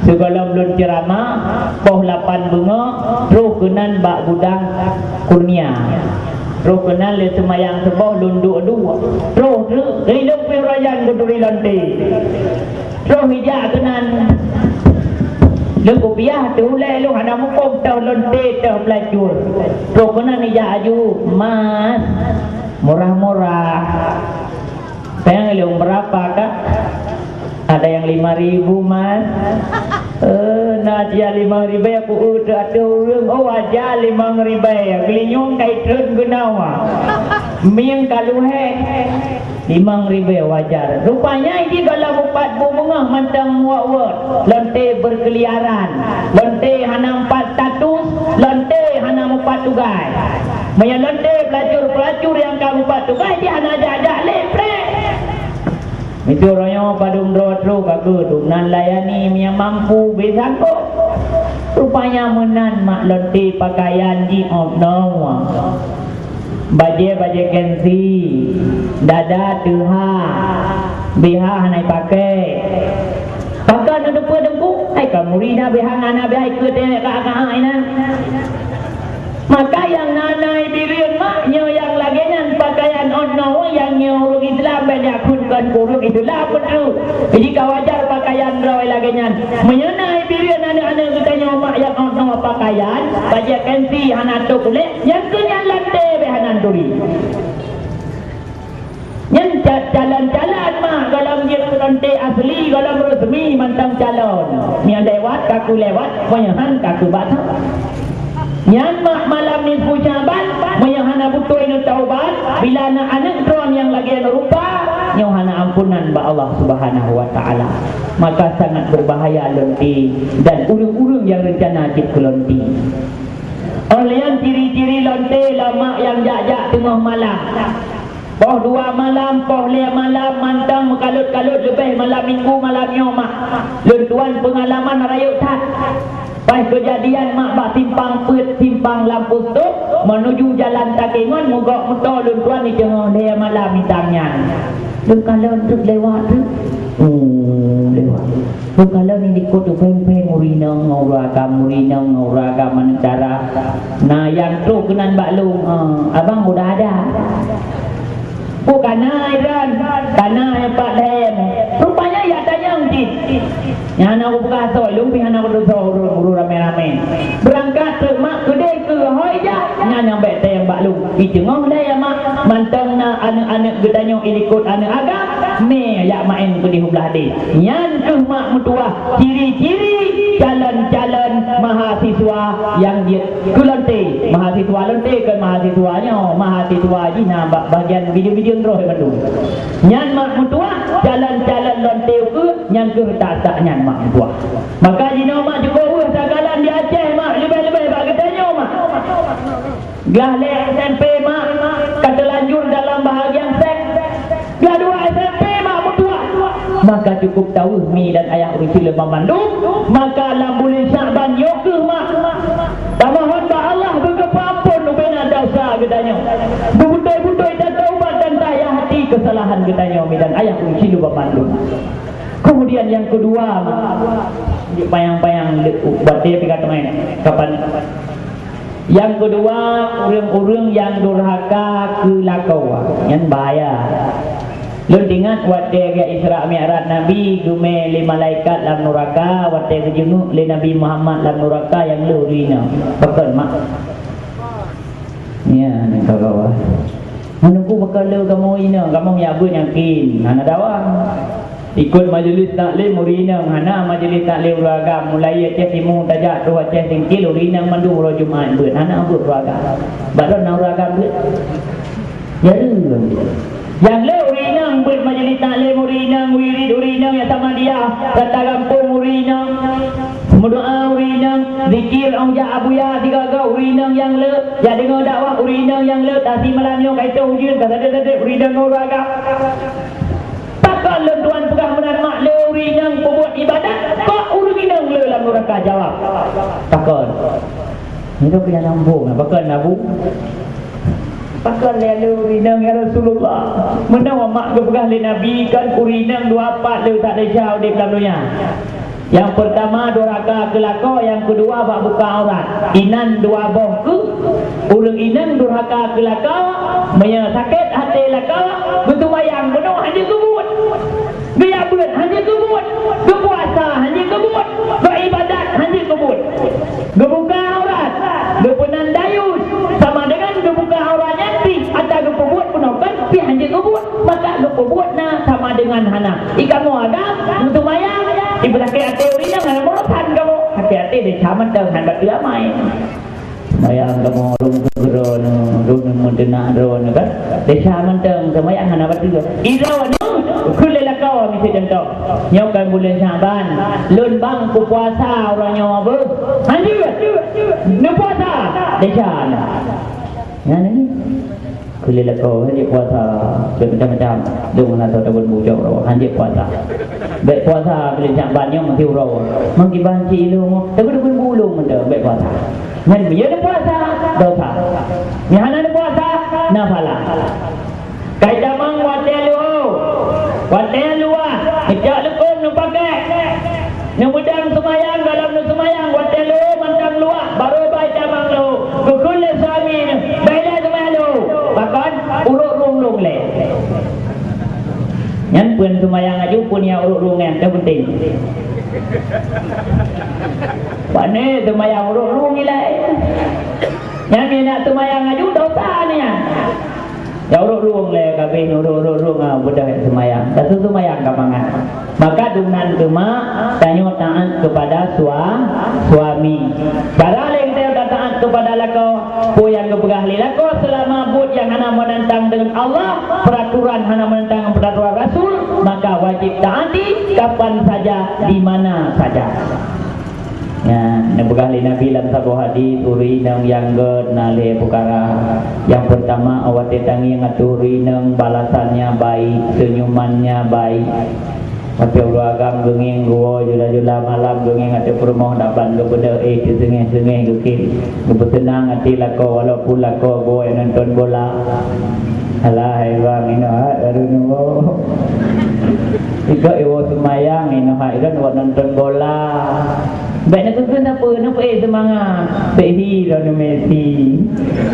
Speaker 3: Sebelum lun ceramah poh 8 bunga terus kenan bak gudang Kurnia. Terus kenal le semayang sebah lunduk 2. Terus hidup pirayan kuduri lonte. Terus hijak kenan Lengku piah tu ulai lu hana mukum tau lonte tau pelacur. Terus kenan hijak aju mas murah-murah. Sayang lu berapa kak? Ada yang 5.000 mas. Nak dia 5.000 aku udah ada orang wajar 5.000 kelinyong kait terus gunawa miang kaluhe 5.000 wajar. Rupanya ini kalau 4 bunga mantang muat lonte berkeliaran, lonte hana 4 status, lonte hana 4 tugas. Maya lonte pelacur yang kamu 4 tugas dia hana ajak lepre. Itu orangnya padung dro kaku tu nan layani yang mampu besako. Rupanya menan mak lonte pakaian di outdoor. Baje kensi, dada tuha, biha hanai pakai. Pakai nak dengku, ai kamu rina biha nana biha ikut ka ina. Maka yang nanai dirian maknya yang lagian pakaian outdoor yang orang Islam beda kunkan kurung itulah pun out. Jadi kawajar pakaian rawai lagian. Menyenai dirian anak-anak kita nyomak yang outdoor pakaian, baje kensi hana tu kulit, yang kenyan lantai behanan duri. Yang jalan-jalan mak kalau dia lonte asli kalau resmi mantang calon. Ni lewat kaku lewat, penyahan kaku batang. Yang malam nisfu Sya'ban yang hana butuh ini taubat bila anak-anak drone yang lagi rupa yang hana ampunan ba Allah Subhanahu wa taala. Maka sangat berbahaya lonti dan urung-urung yang rencana cip ke lonti. Oleh yang ciri-ciri lonti lama yang jak-jak tengah malam. Poh 2 malam, poh 5 malam, mantang mekalut-kalut lebih malam minggu, malam nyomak. Lentuan pengalaman rayuk tak. Pas kejadian mak bak simpang pet, simpang lampu stop menuju jalan Takengon, mogok motor lentuan di tengah dia malam mitangnya. Kalau untuk lewat tu, lewat. Kalau ni ikut tu peng-peng urinang, ngoragam urinang, ngoragam mancara. Nah yang tu kenan baklung, abang udah ada. Bukan Iran, karena yang Pak Lem. Rupanya ya tanya uncit. Yang anak aku buka soy, lumpi anak aku dosa urut rame-rame. Berangkat ke mak kedai ke hoi jah. Yang bete yang baklung. Icengong dah ya mak. Mantang na anak-anak gedanya ilikut anak agak. Me yak main ke di hublah di. Yang mak mutua. Ciri-ciri calon-calon mahasiswa yang dia kulonte. Mahasiswa lonte ke mahasiswanya. Mahasiswa jina bagian video-video terus Bandung. Nyan mak mutua jalan-jalan lonteu ke nyan ke tak nyan mak mutua. Maka jina mak juga sagalan di Aceh mak lebih-lebih bak katanya mak. Gahle SMP mak kata lanjur dalam bahagian seks. Gah 2 SMP mak mutua. Maka cukup tahu mi dan ayah urus sila Bandung. Maka lambulin Syaban yo ke mak. Tamohon ba Allah berkepampun ubena dosa katanya. Butoi-butoi dan taubat dan tayah hati kesalahan katanya mi dan ayah urus sila Bandung. Kemudian yang kedua, payang-payang buat dia pergi kata main kapan. Yang kedua, orang-orang yang durhaka ke lakau, yang bahaya. Lu ingat waktu Isra Mi'raj Nabi gume 5 malaikat dalam neraka, waktu kejunuk le Nabi Muhammad dalam neraka yang lu rina. Bakal mak. Ya, nak kau. Menunggu bakal lu kamu ina, kamu ya bun yakin. Ana dawa. Ikut majlis taklim urinang hana majlis taklim uragam mulai Aceh Timur tajak tu Aceh Singkil urinang mandu ro Jumaat beut hana beut uragam baron na uragam beut ya yang le urinang beut majlis taklim urinang wirid urinang ya sama dia kata kampung urinang berdoa urinang zikir auja abuya digaga urinang yang le ya dengar dakwah urinang yang le tasi malamnya kaita ujian kata dia urinang uragam. Kalau tuan pegah benar mak leuri yang buat ibadat, kok urinang le dalam neraka jawab. Takon. Itu kena sambung, bakal nabu. Bakal le urinang ya Rasulullah. Menawa mak ke pegah le Nabi kan urinang 24 le tak ada jauh di dalam dunia. Yang pertama durhaka ke lako, yang kedua bak buka aurat. Inan 2 boh ke, urang inan durhaka ke lako, maya sakit hati lako, betul bayang penuh hanya kebut. Biar buat hanya kebut, berpuasa hanya kebut, beribadat hanya kebut. Gebuka aurat, gepenan dayus sama dengan gebuka auratnya pi atau gepebut penokan pi hanya kebut, maka gepebut na sama dengan hana. Ikamu agam untuk bayang. Ibu tak kira teori yang ada morotan kamu. Hati-hati deh caman dah hendak dia main. Bayang kamu rum mudena ron kan. Deh caman dah kamu yang hendak betul. Irawan kulela kau mesti contoh. Nyokan bulan Syaban, lun bang puasa orang nyawa ber. Anjir, ne puasa. Deh caman. Yang ni. Kulela kau dia puasa macam-macam. Dengan atau tabun bujau orang dia puasa. Baik puasa bila jak banyak mesti urau. Mangki banci ilmu, tapi dia pun bulung benda baik puasa. Ngan dia ada puasa dosa. Ni hana ada puasa nafala. Kaidah mang watel luah. Ejak lekum nu pakai. Nu mudang semayang dalam nu semayang watel lu mantang luah baru baik jamang lu. Kukul suami baiklah semayang lu. Bahkan urut rung le. Yang pun semayang aju pun yang urut-urungan itu penting. Mana semayang urut-urung nilai. Yang ni nak semayang aju dosa ni ya. Ya urut-urung le kabin urut-urung budak semayang. Tak semayang kamangan. Maka dengan mak tanya taat kepada suami. Barang kita tak taat kepada lako po yang keberah lako selama bud yang hana menentang dengan Allah, peraturan hana menentang peraturan Rasul, maka wajib taati kapan saja, di mana saja. Ya, nabi Nabi dalam sebuah hadis uri nang yang nale perkara. Yang pertama awak tetangi ngaturi nang balasannya baik, senyumannya baik. Mati uragam gengeng gua jula-jula malam gengeng ate permoh dapat kepada sengeh-sengeh gukit. Bersenang hati lako walaupun lako gua yang nonton bola. Alah bang ino baru nunggu. Iko iwo semayang ino hairan buat nonton bola. Baik nak tuntun apa? Nampak semangat. Sehi Ronaldo Messi.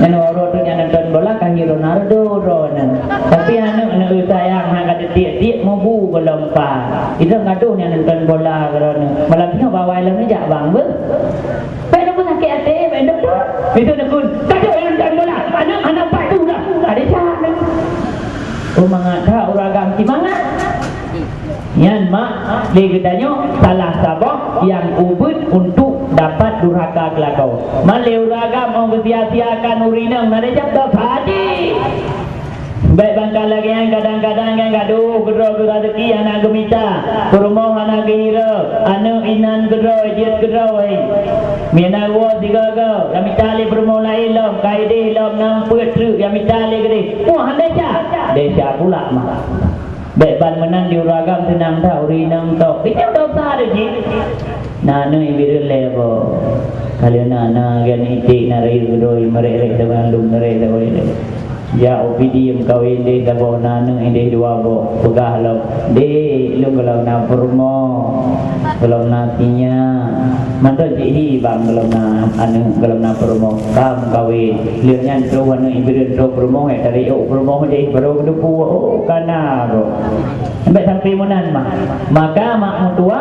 Speaker 3: Yang orang tu yang nonton bola kan Ronaldo Ronaldo. Tapi anak sayang hang kata tiap-tiap mampu berlompat. Itu gaduh yang nonton bola kerana malam ni bawa alam ni jak bang ber. Baik nak sakit hati, baik doktor. Itu nak pun tak ada nonton bola. Anak patu dah. Ada cara. Oh mangata orang agam semangat. Yan mak dia katanya salah sabah yang ubud untuk dapat durhaka kelakau. Malai uragam orang bersia-siakan urinang nada jabda haji. Baik bangkal lagi yang kadang-kadang yang gaduh gedro rezeki anak gemita, rumah anak gehira, anak inan gedro jet gedro ai. Mina gua tiga go, yang mitali rumah lain lom, kaide lom nang petru yang mitali gede. Wah desa pula mah. Baik ban menang di uragam senang dah urinang tok. Kita dosa ada ji. Nana ibir levo. Kalian nana gan itik narai gedoi merek dengan lum narai dah boleh. Ya opidi yang kawin deh dah bawa nana ini dua bawa pegah lo. Deh lu kalau nak permo, kalau nasinya, mantul jadi bang kalau nak anu kalau nak permo, kam kawin. Lihatnya terus anu ibir terus permo, dari permo deh baru kedupu kana ro. Sampai sampai munan mah. Maka mak mutua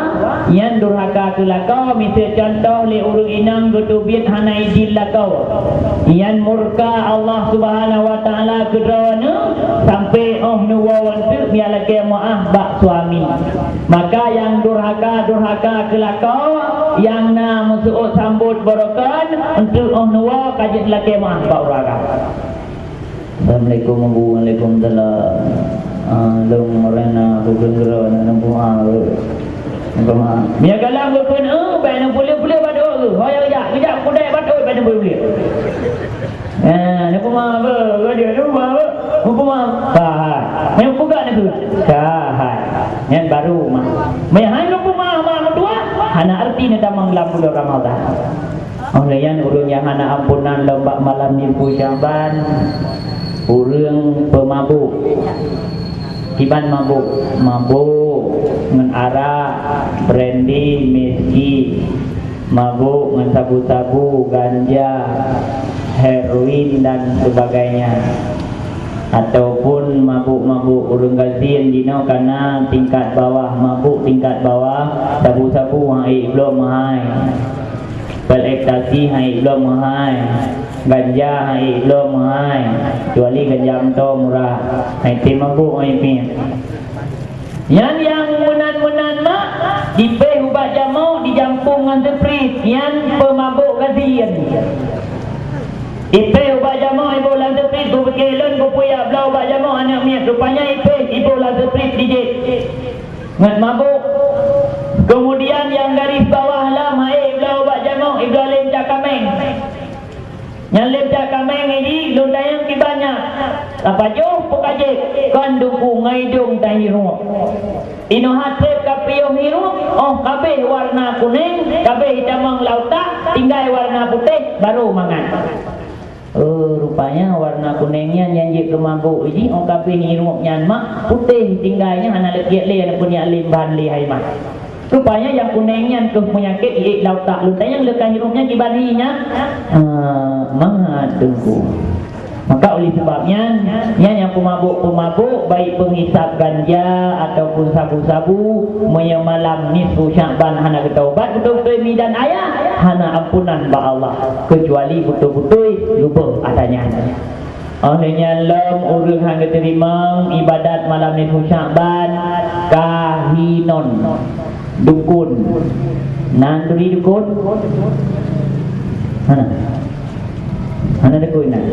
Speaker 3: yang durhaka kelakau misal contoh li urung inang gutubit hanai jil lakau. Yang murka Allah Subhanahu wa taala kedrawana sampai nuwawan tu biarlah ke maaf bak suami. Maka yang durhaka kelakau yang na musuh sambut borokan untuk nuwa kajit laki maaf bak uraga. Assalamualaikum warahmatullahi wabarakatuh. Long morena bugengro nang puah. Ngoma. Mia galang pun bae nang boleh bado. Hoya ya kudai bado bae nang boleh. Nang puah dia rumah. Puah. Bah. Yang buka nak tu. Sah. Yang baru mah. Mai hai nang puah mah dua. Hana arti na tamang lam bulan Ramadan. Oleh yang urang yang hana ampunan lembak malam ni Syaban. Urang pemabuk. Kiban mabuk dengan arak, brandy, meski, mabuk dengan sabu-sabu, ganja, heroin dan sebagainya. Ataupun mabuk-mabuk urang gazin dino karena tingkat bawah, mabuk tingkat bawah, sabu-sabu hai belum hai. Pel ekstasi hai belum hai. Ganja hai belum hai. Kecuali ganja to murah. Hai te mabuk hai pi. Yang menan-menan mak dipeh ubat jamu dijampung dengan seprit yang pemabuk gazin. Ipeh ubat jamu ibu lan seprit bu bekelon bu puya blau ubat jamu anak miat rupanya ipeh ibu lan seprit dijit. Ngat mabuk. Kemudian yang garis bawah lah mai blau ubat jamu ibu alim cakameng. Yang lepja kameng ini lundayang ki banyak. Apa jauh pokaje kan duku ngaidung tahiru. Ino hatrep kapiyo hiru, oh kabeh warna kuning, kabeh hitamang lauta, tinggal warna putih baru mangan. Rupanya warna kuningnya nyanyi kemabuk ini, oh kabeh hiru nyan mak putih tinggalnya hana lekiat le ana punya limban li hai mak. Rupanya yang kuningnya ke penyakit laut tak luta yang lekan hirupnya kibaninya mengadengku. Maka oleh sebabnya yang pemabuk baik penghisap ganja ataupun sabu-sabu menyemalam nisfu Syaban hana bertaubat betul-betul mi dan ayah hana ampunan ba Allah kecuali betul-betul lupa adanya. Akhirnya lam urang hang terima ibadat malam nisfu Syaban kahinon dukun. Nan tuli dukun. Mana? Mana dukun nak?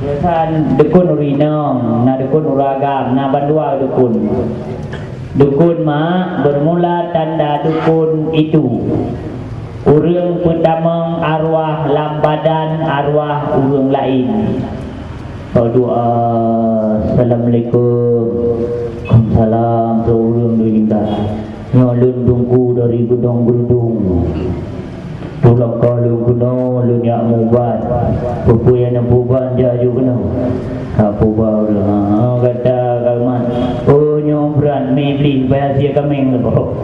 Speaker 3: Biasaan dukun urinong, na dukun uragam, na bandua dukun. Dukun mak bermula tanda dukun itu. Urang pertama arwah lambadan arwah urang lain. Doa Assalamualaikum. Waalaikumsalam tu urang dulu nyolun dungku dari gedung-gedung. Tulang kalau kena lunyak mubat. Pupu yang nak pubat jaju kena. Apa bau lah. Kata kawan. Oh nyobran mebli bayar sia kameng lepo.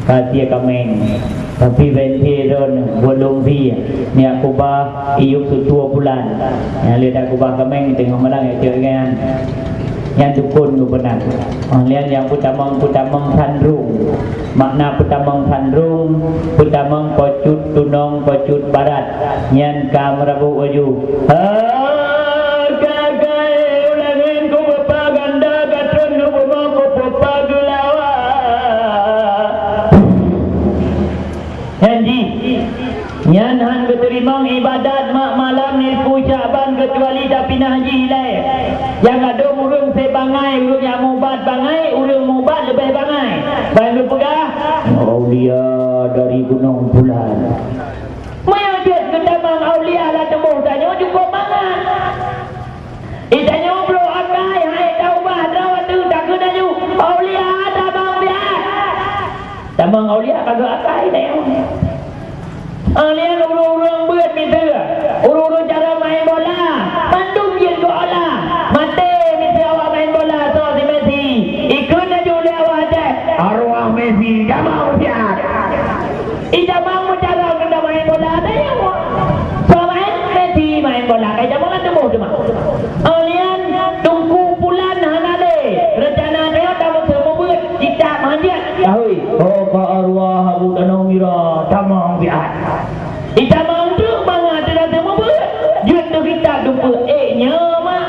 Speaker 3: Kasia kameng. Tapi ventilon bolong dia. Ni aku bah iuk sutua bulan. Yang lihat aku bah kameng tengok malang ya kan. Yang dukun tu benar. Lihat yang pertama sandrung. Makna pertama sandrung, pertama kocut tunong kocut barat. Yang kamerabu aju. Kakai ulangin ku bapa ganda katun ku bapa bapa gelawa. Hanji. Yang han keterima ibadat mak malam ni Syaban kecuali dah pindah haji lai. Yang ada urang saya bangai, urang yang mubat bangai, urang mubat lebih bangai. Baru pegah aulia dari Gunung Bulan. Maya dia kedamang aulia lah tembus tanya cukup banget. Tanya bro akai hai taubah rawat tu tak kena ju. Aulia ada bang dia. Tamang aulia kagak akai dah. Lihat urang-urang buat minta. Urang-urang cara main bola. Mandum je ke Allah. Mati minta awak main bola so si Messi. Ikut aja oleh awak ada. Arwah Messi jamau siap. Jamau cara kena main bola ada ya. So main Messi main bola. Kayak jamau kan temu cuma. Lihat tungku bulan hanade. Rencana dia tak semua buat. Cicak manjat. Tahui. Oh ka arwah Abu Danau Mira tamang biat. Kita manduk banget tidak semua buat. Jut tu kita lupa. Nyamak.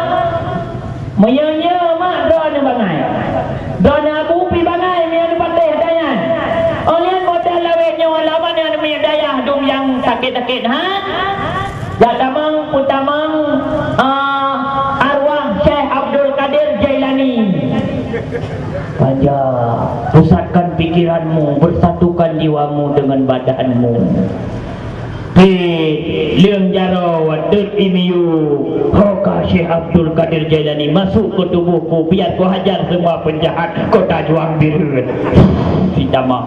Speaker 3: Menyanyi mak dona bangai. Dona bupi bangai mian patih dayan. Olian modal lawetnya lawan yang mian dayah dum yang sakit-sakit ha. Ya tamang utamang arwah Syekh Abdul Qadir Jailani. Panja, pusatkan pikiranmu, bersatukan jiwamu dengan badanmu. Liang jaro wadud imiu Hoka Syekh Abdul Qadir Jailani masuk ke tubuhku biar ku hajar semua penjahat kota Juang Birun. Sidama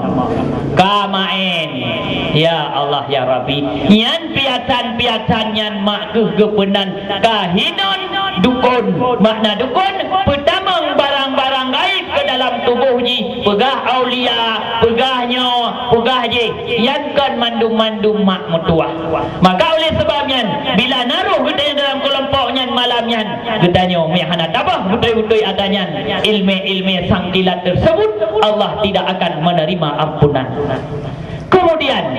Speaker 3: kamain ya Allah ya Rabbi yan piatan-piatan yan mak kegepenan kahinon dukun. Makna dukun pertama barang-barang gaib ke dalam tubuhnya pegah aulia pegahnya pegah je yan kan mandum-mandum mak mutua. Maka oleh sebabnya bila naruh kita dalam kelompoknya malamnya gedanya mihana tabah betul-betul adanya ilmu-ilmu sangkilat tersebut Allah tidak akan menerima ampunan. Kemudian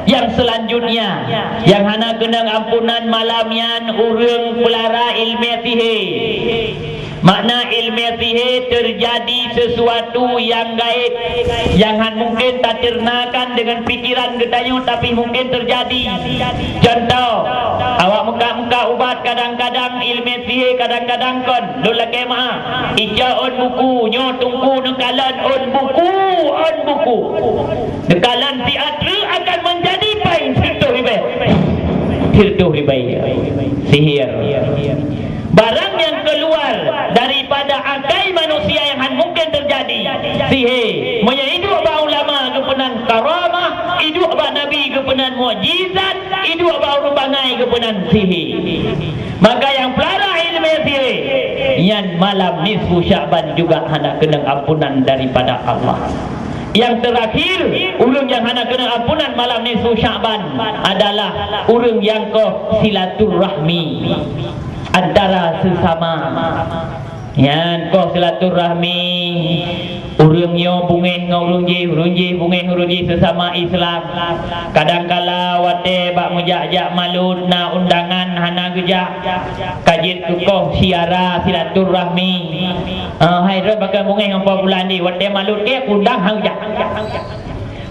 Speaker 3: yang selanjutnya yang hana kena ampunan malamnya urang pelara ilmu sihir. Makna ilmu sihir terjadi sesuatu yang gaib yang mungkin tak cernakan dengan pikiran getanyo tapi mungkin terjadi. Contoh, awak muka-muka ubat kadang-kadang ilmu sihir kadang-kadang kon dula kemah ija on buku nyo tungku nekalan on buku nekalan teater akan menjadi pain tirtuh ribai sihir. Barang yang keluar daripada akal manusia yang mungkin terjadi sihir. Monya hidup ba ulama kepenan karamah, hidup ba nabi kepenan mukjizat, hidup ba rubangai kepenan sihir. Maka yang pelara ilmu sihir yang malam nisfu Syaban juga hendak kena ampunan daripada Allah. Yang terakhir, urang yang hendak kena ampunan malam nisfu Syaban adalah urang yang ko silaturahmi antara sesama. Yang ko silaturahmi urangnya bungeng urang je bungeng sesama Islam. Kadang-kala wate bak mujak-jak malun na undangan hana gejak kajit kukoh siara silaturahmi. Hai ro bakal bungeng apa bulan ni wate malun ke undang hang jak.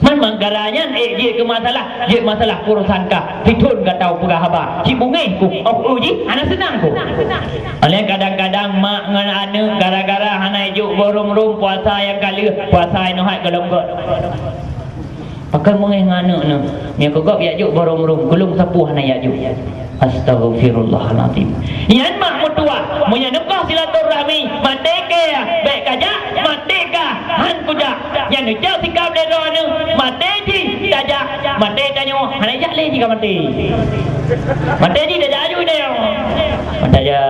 Speaker 3: Memang garanya dia ke masalah urusan kah pitun ka tahu pegah haba ci bungeh ku uji ana senang ku oleh kadang-kadang mak ngan anu gara-gara hana juk borom-rom puasa yang kali puasa ino hak galong god pakai mungeh nganu nu nya kogok ya juk borom-rom gulung sapu hana ya juk astagfirullahalazim yan mak mutua munya nekah silaturahmi mateke baik kaja mateka han kuja yan jauh sikap le do anu mateji daja mate tanyo hana ja le jika mate ji daja aju dia daja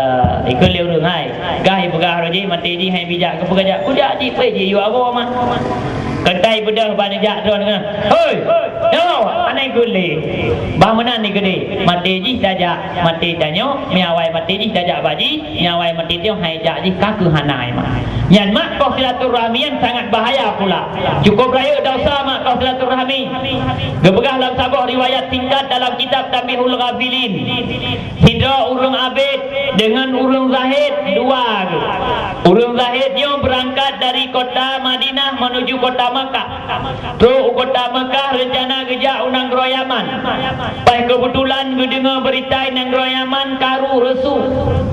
Speaker 3: ikut le urang hai gai pegah roji mate ji hai bijak ke pegah kuja ji pe ji yu ago ma kedai bedah banyak ron kan hoi yo anai gule ba mana ni gede mate ji daja mate tanyo miawai mate ji daja baji miawai mate tio hai ja ji ka ke hanai ma yan mak kau silaturahmi yang sangat bahaya pula cukup raya dosa mak kau silaturahmi gebegah dalam sabah riwayat singkat dalam kitab Tambihul Ghafilin Hidra urang Abid dengan urang Zahid dua urang Zahid dia berangkat dari kota Madinah menuju kota Mekah terus kota Mekah rencana gejak unang Yaman pai kebetulan dengar berita nang Yaman karu resu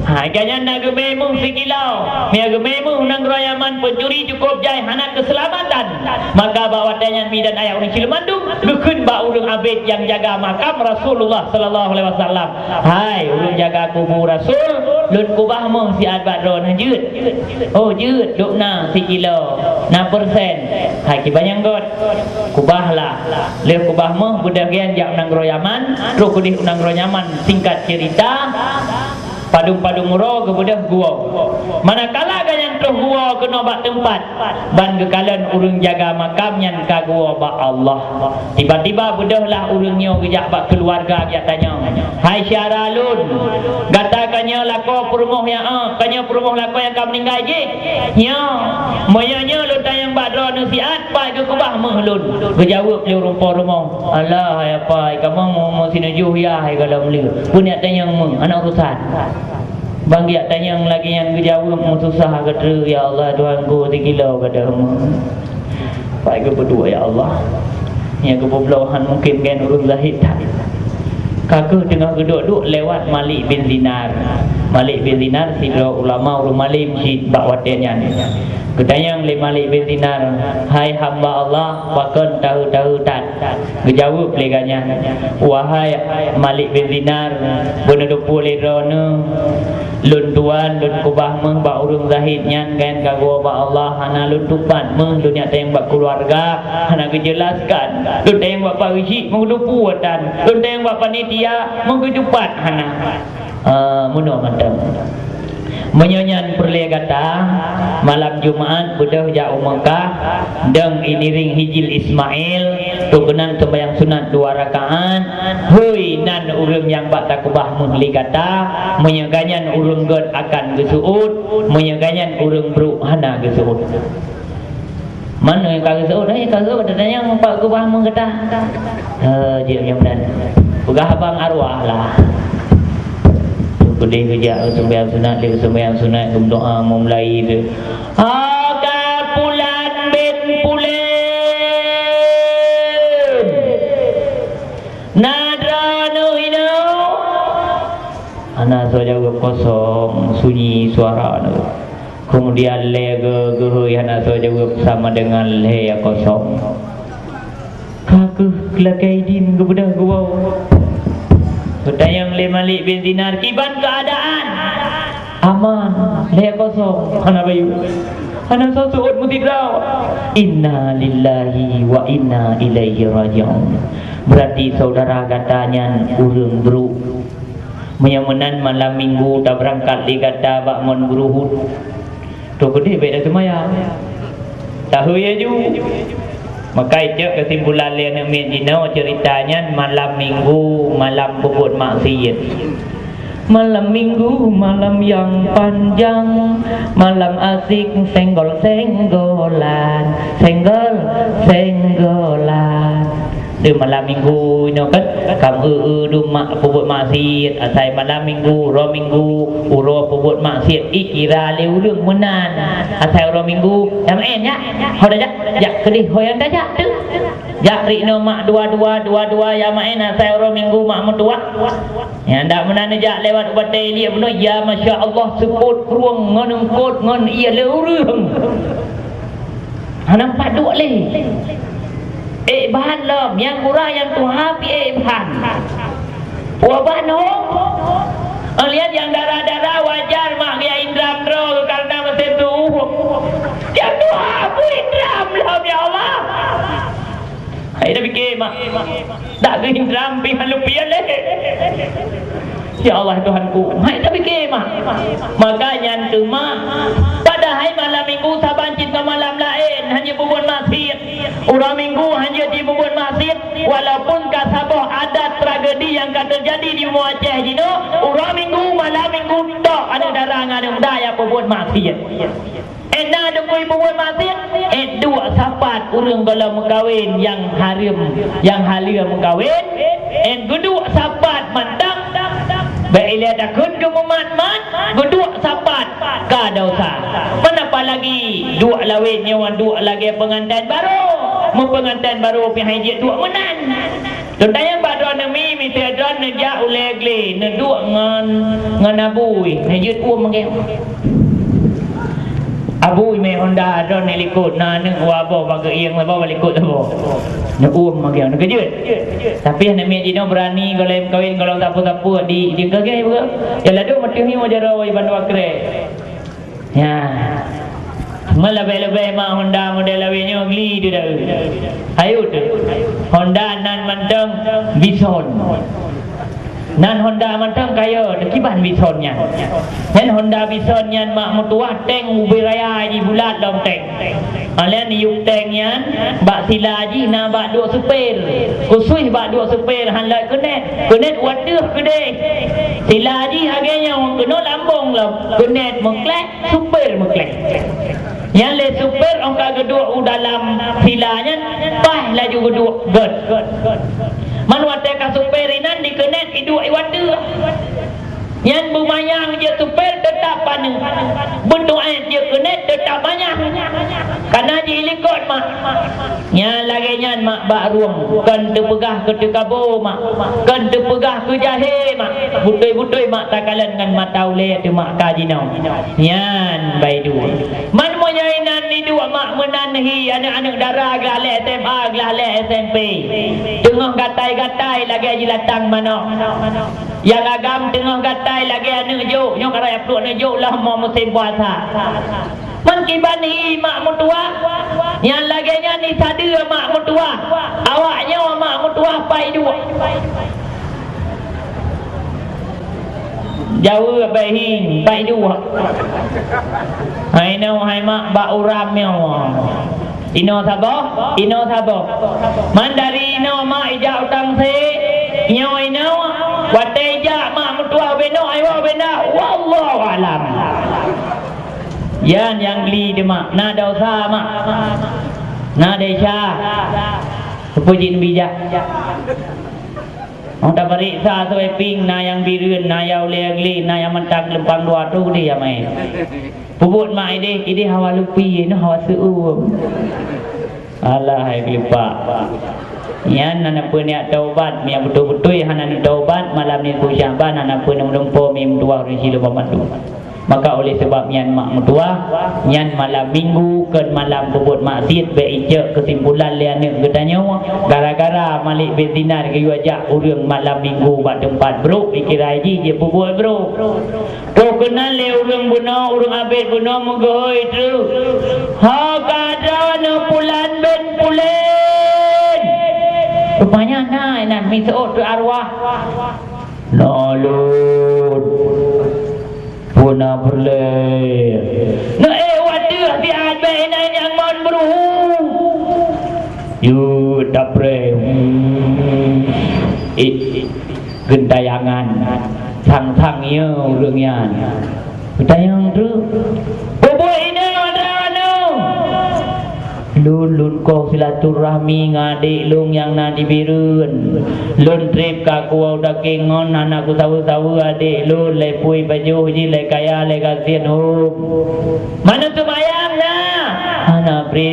Speaker 3: agaknya nak gememung sekilau mia gememung nang Yaman pencuri cukup jai hana keselamatan maka bawa danyan mi dan ayah orang Cilemandung gekun ba urang Abid yang jaga makam Rasulullah sallallahu alaihi wasallam hai urang jaga kubur Rasul lun kubah mung si adbat ron jeut oh jeut dukna sekilo na persen hai ki banyak god kubah lah le kubah mung budagian jak nang Yaman ro kudih nang Yaman singkat cerita padung-padung ro kebudah gua manakala ganyan terus gua kena bak tempat ban gekalan urang jaga makam nyan ka gua ba Allah tiba-tiba budahlah urangnya gejak bak keluarga dia tanya hai syaralun katakannya lako perumuh yang kanya perumuh lako yang kau meninggal je nya moyanya lu tayang bak dro nasihat pai ke kubah mehlun gejawab le rupa rumah Allah ya pai kamu mau sinujuh ya hai kalau meli punya tanya meng anak urusan bang dia tanya lagi yang jawab susah kata ya Allah Tuhanku 3 kilo kata baik ke berdua ya Allah yang keboblohan mungkin kan urus Zahid kakak tengah duduk lewat Malik bin Dinar si ulama ulama Malik masjid bakwatnya Ketanya oleh Malik bin Dinar, hai hamba Allah, pakon tahu-tahu tak? Kejawab leganya, wahai Malik bin Dinar, benedupu lerone, lun tuan, lun kubah meng, bak urung zahid nyan kan kagua ba Allah, hana lun tupan meng, dunia tayang bak keluarga, hana kejelaskan, lun tayang bak pawisi, mengedupu watan, lun tayang bak panitia, mengedupat hana, muno mantam. Menyanyian perlegata malam Jumaat budak jauh Mekah deng iniring hijil Ismail tu kenang sembahyang sunat 2 rakaat hui nan urang yang bak takubah perlegata menyeganyan urang god akan gesuut menyeganyan urang bru hana gesuut mana yang kagak gesuut ai kagak katanya yang pak kubah mengkata dia yang benar ugah abang arwah lah Kudih kerja sembahyang sunat dia sembahyang sunat berdoa mau mulai dia. Pulan bin Pulan. Nadranu hino. Anak saya jawab kosong sunyi suara tu. Kemudian lega gehui anak saya jawab sama dengan le yang kosong. Kakak kelakaidin kepada gua. Bertanya oleh Malik bin Dinar, kiban keadaan aman, leher kosong, hana bayu, hana sasuut mutidraw. Inna lillahi wa inna ilaihi raji'un. Berarti saudara katanya urang bru menyamenan malam minggu tak berangkat di kata bak mon beruhut. Tu gede baik dah semaya. Tahu ya ju. Maka itu kesimpulan yang Medina ceritanya malam minggu, malam bubut maksiat. Malam minggu, malam yang panjang, malam asik senggol-senggolan, senggol-senggolan.
Speaker 1: Di malam minggu ino kan kam du mak pebut maksiat asai malam minggu ro minggu uro pebut maksiat ikira le urang menan asai ro minggu yang nya hoda jak kedih hoyan dah jak tu jak ri no mak dua ya main asai ro minggu mak mentua yang ndak menan jak lewat batai dia beno ya masya-Allah sebut ruang ngon kot ngon ia le urang nampak duk le bahan lom yang murah yang tuha pi bahan wabah no lihat yang darah-darah wajar mak dia indram ro karena mesin tu yang tuha pun indram lom ya Allah hai dah fikir mak tak ke indram pi malupian le ya Allah Tuhanku hai dah fikir mak makanya tu mak pada hari malam minggu saban cinta malam lain hanya berbuat maksiat orang minggu hanya berbuat maksiat walaupun kasabah ada tragedi yang akan terjadi di Aceh jino orang minggu malam minggu tak ada darah ada daya berbuat maksiat ena ada koi berbuat maksiat dua sapat orang kalau mengkawin yang haram mengkawin kedua sapat mantang Bila dah kundu memat-mat Geduk sapat Ka dosa Kenapa lagi Dua lawin nyawan dua lagi pengantin baru Pengantin baru pihak dia dua menan Tentang badron nami mesti adron nejak ulegli neduk ngan abui nejut mengke abui me Honda adron likut na neng wabo bagi yang labo likut labo ne mengke ne kejut tapi nami dino berani kalau kawin kalau tapu-tapu di kage buka ya ladu mati ni wajaro bandu akre ya Malabay-labay mga Honda model awin nyo gli di dah. Ayut Honda nan mantang Bison. Nan Honda mantang kayo dekiban Bisonnya. Nan Honda Bisonnya mak mutua teng ubi raya di bulat dong teng. Alian yuk teng yan bak sila ji na bak dua super. Kusui bak dua super hanlai kenet waduh gede. Sila ji harganya kena lambung lah. Kenet mengklek super mengklek. Yang le super angka geduk dalam silanya pah laju geduk god manwate ka super inan dikenet iduk iwadu yang bumayang dia super tetap panu berdoa dia kenet tetap banyak karena jilikot mak nya lagi nyan mak bak ruang kan terpegah ke tekabo mak kan terpegah ke jahe mak butoi-butoi mak takalan dengan mata ule tu mak kajinau nyan baidu man moyainan ni dua mak menanhi anak-anak darah gelale SMA gelale SMP tengah gatai-gatai lagi aji latang mana yang agam tengah gatai lagi anak juk nyok raya peluk anak juk lah mau musim puasa man kibani mak mutua yang laginya ni sadar mak mutua awaknya mak mutua pai dua jauh bahin pai dua hai no hai mak bak uram ino sabo man dari ino mak ijak utang se nyo ino wate ijak mak mutua beno ayo bena wallahu alam yan yang gli de mak na dosa mak na desha pujin bijak Orang periksa sampai ping na yang birun na yang legli na yang mentang lempang dua tu dia mai. Puput mak ide hawa lupi no hawa suum. Alah hai lupa. Yan nana pun ya taubat mi betul-betul han nana taubat malam ni tu Syaban nana pun numpo mi dua risi lu pematu. Maka oleh sebab nyan mak mutua nyan malam minggu ke malam puput maksiat be ijak kesimpulan liane gedanya gara-gara malik bezinar ke ajak urang malam minggu bak tempat bro pikir haji je puput bro kau kenal le urang buno urang abet buno mogoi tu ha kada no pulan ben pulen rupanya nah misot tu arwah nolod puna berle na waduh di ada yang mon bro yu dapre gentayangan sang ye urangnya gentayang tu bobo ini ada
Speaker 3: lun ko silaturahmi ngadik lung yang na dibirun lun trip ka ku dah kengon anak ku tahu-tahu adik lun le pui baju ji le kaya le kasian mana tu bayang dah anak pri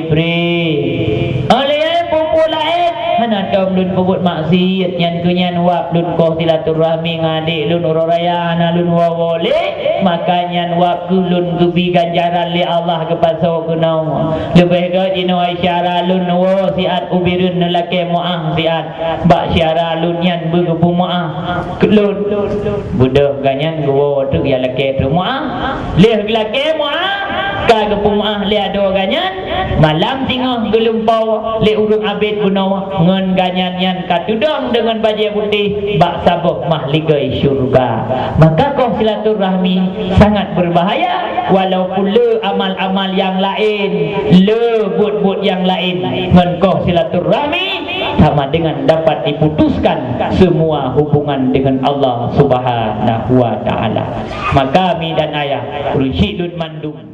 Speaker 3: oleh pupu lain anak dom lun pebut maksiat nyan kunyan wap lun ko silaturahmi ngadik lun uraya anak lun wawole makanya wap lun gubi ganjaran li Allah ke paso kunau lebih ke jino isyara lun wo siat ubirun lelaki muah siat bak syara lun yan bergepu muah lun budak ganyan wo tu ya lelaki tu muah leh lelaki muah ka gepu muah le ado ganyan malam tengah gelumpau le urung abid punau ngan ganyan yan katudong dengan baju putih bak sabuk mahligai syurga maka kau silaturahmi sangat berbahaya walaupun le amal-amal yang lain le but-but yang lain engkau silaturahmi sama dengan dapat diputuskan semua hubungan dengan Allah Subhanahu wa taala. Maka mi dan ayah Rusyidun Mandum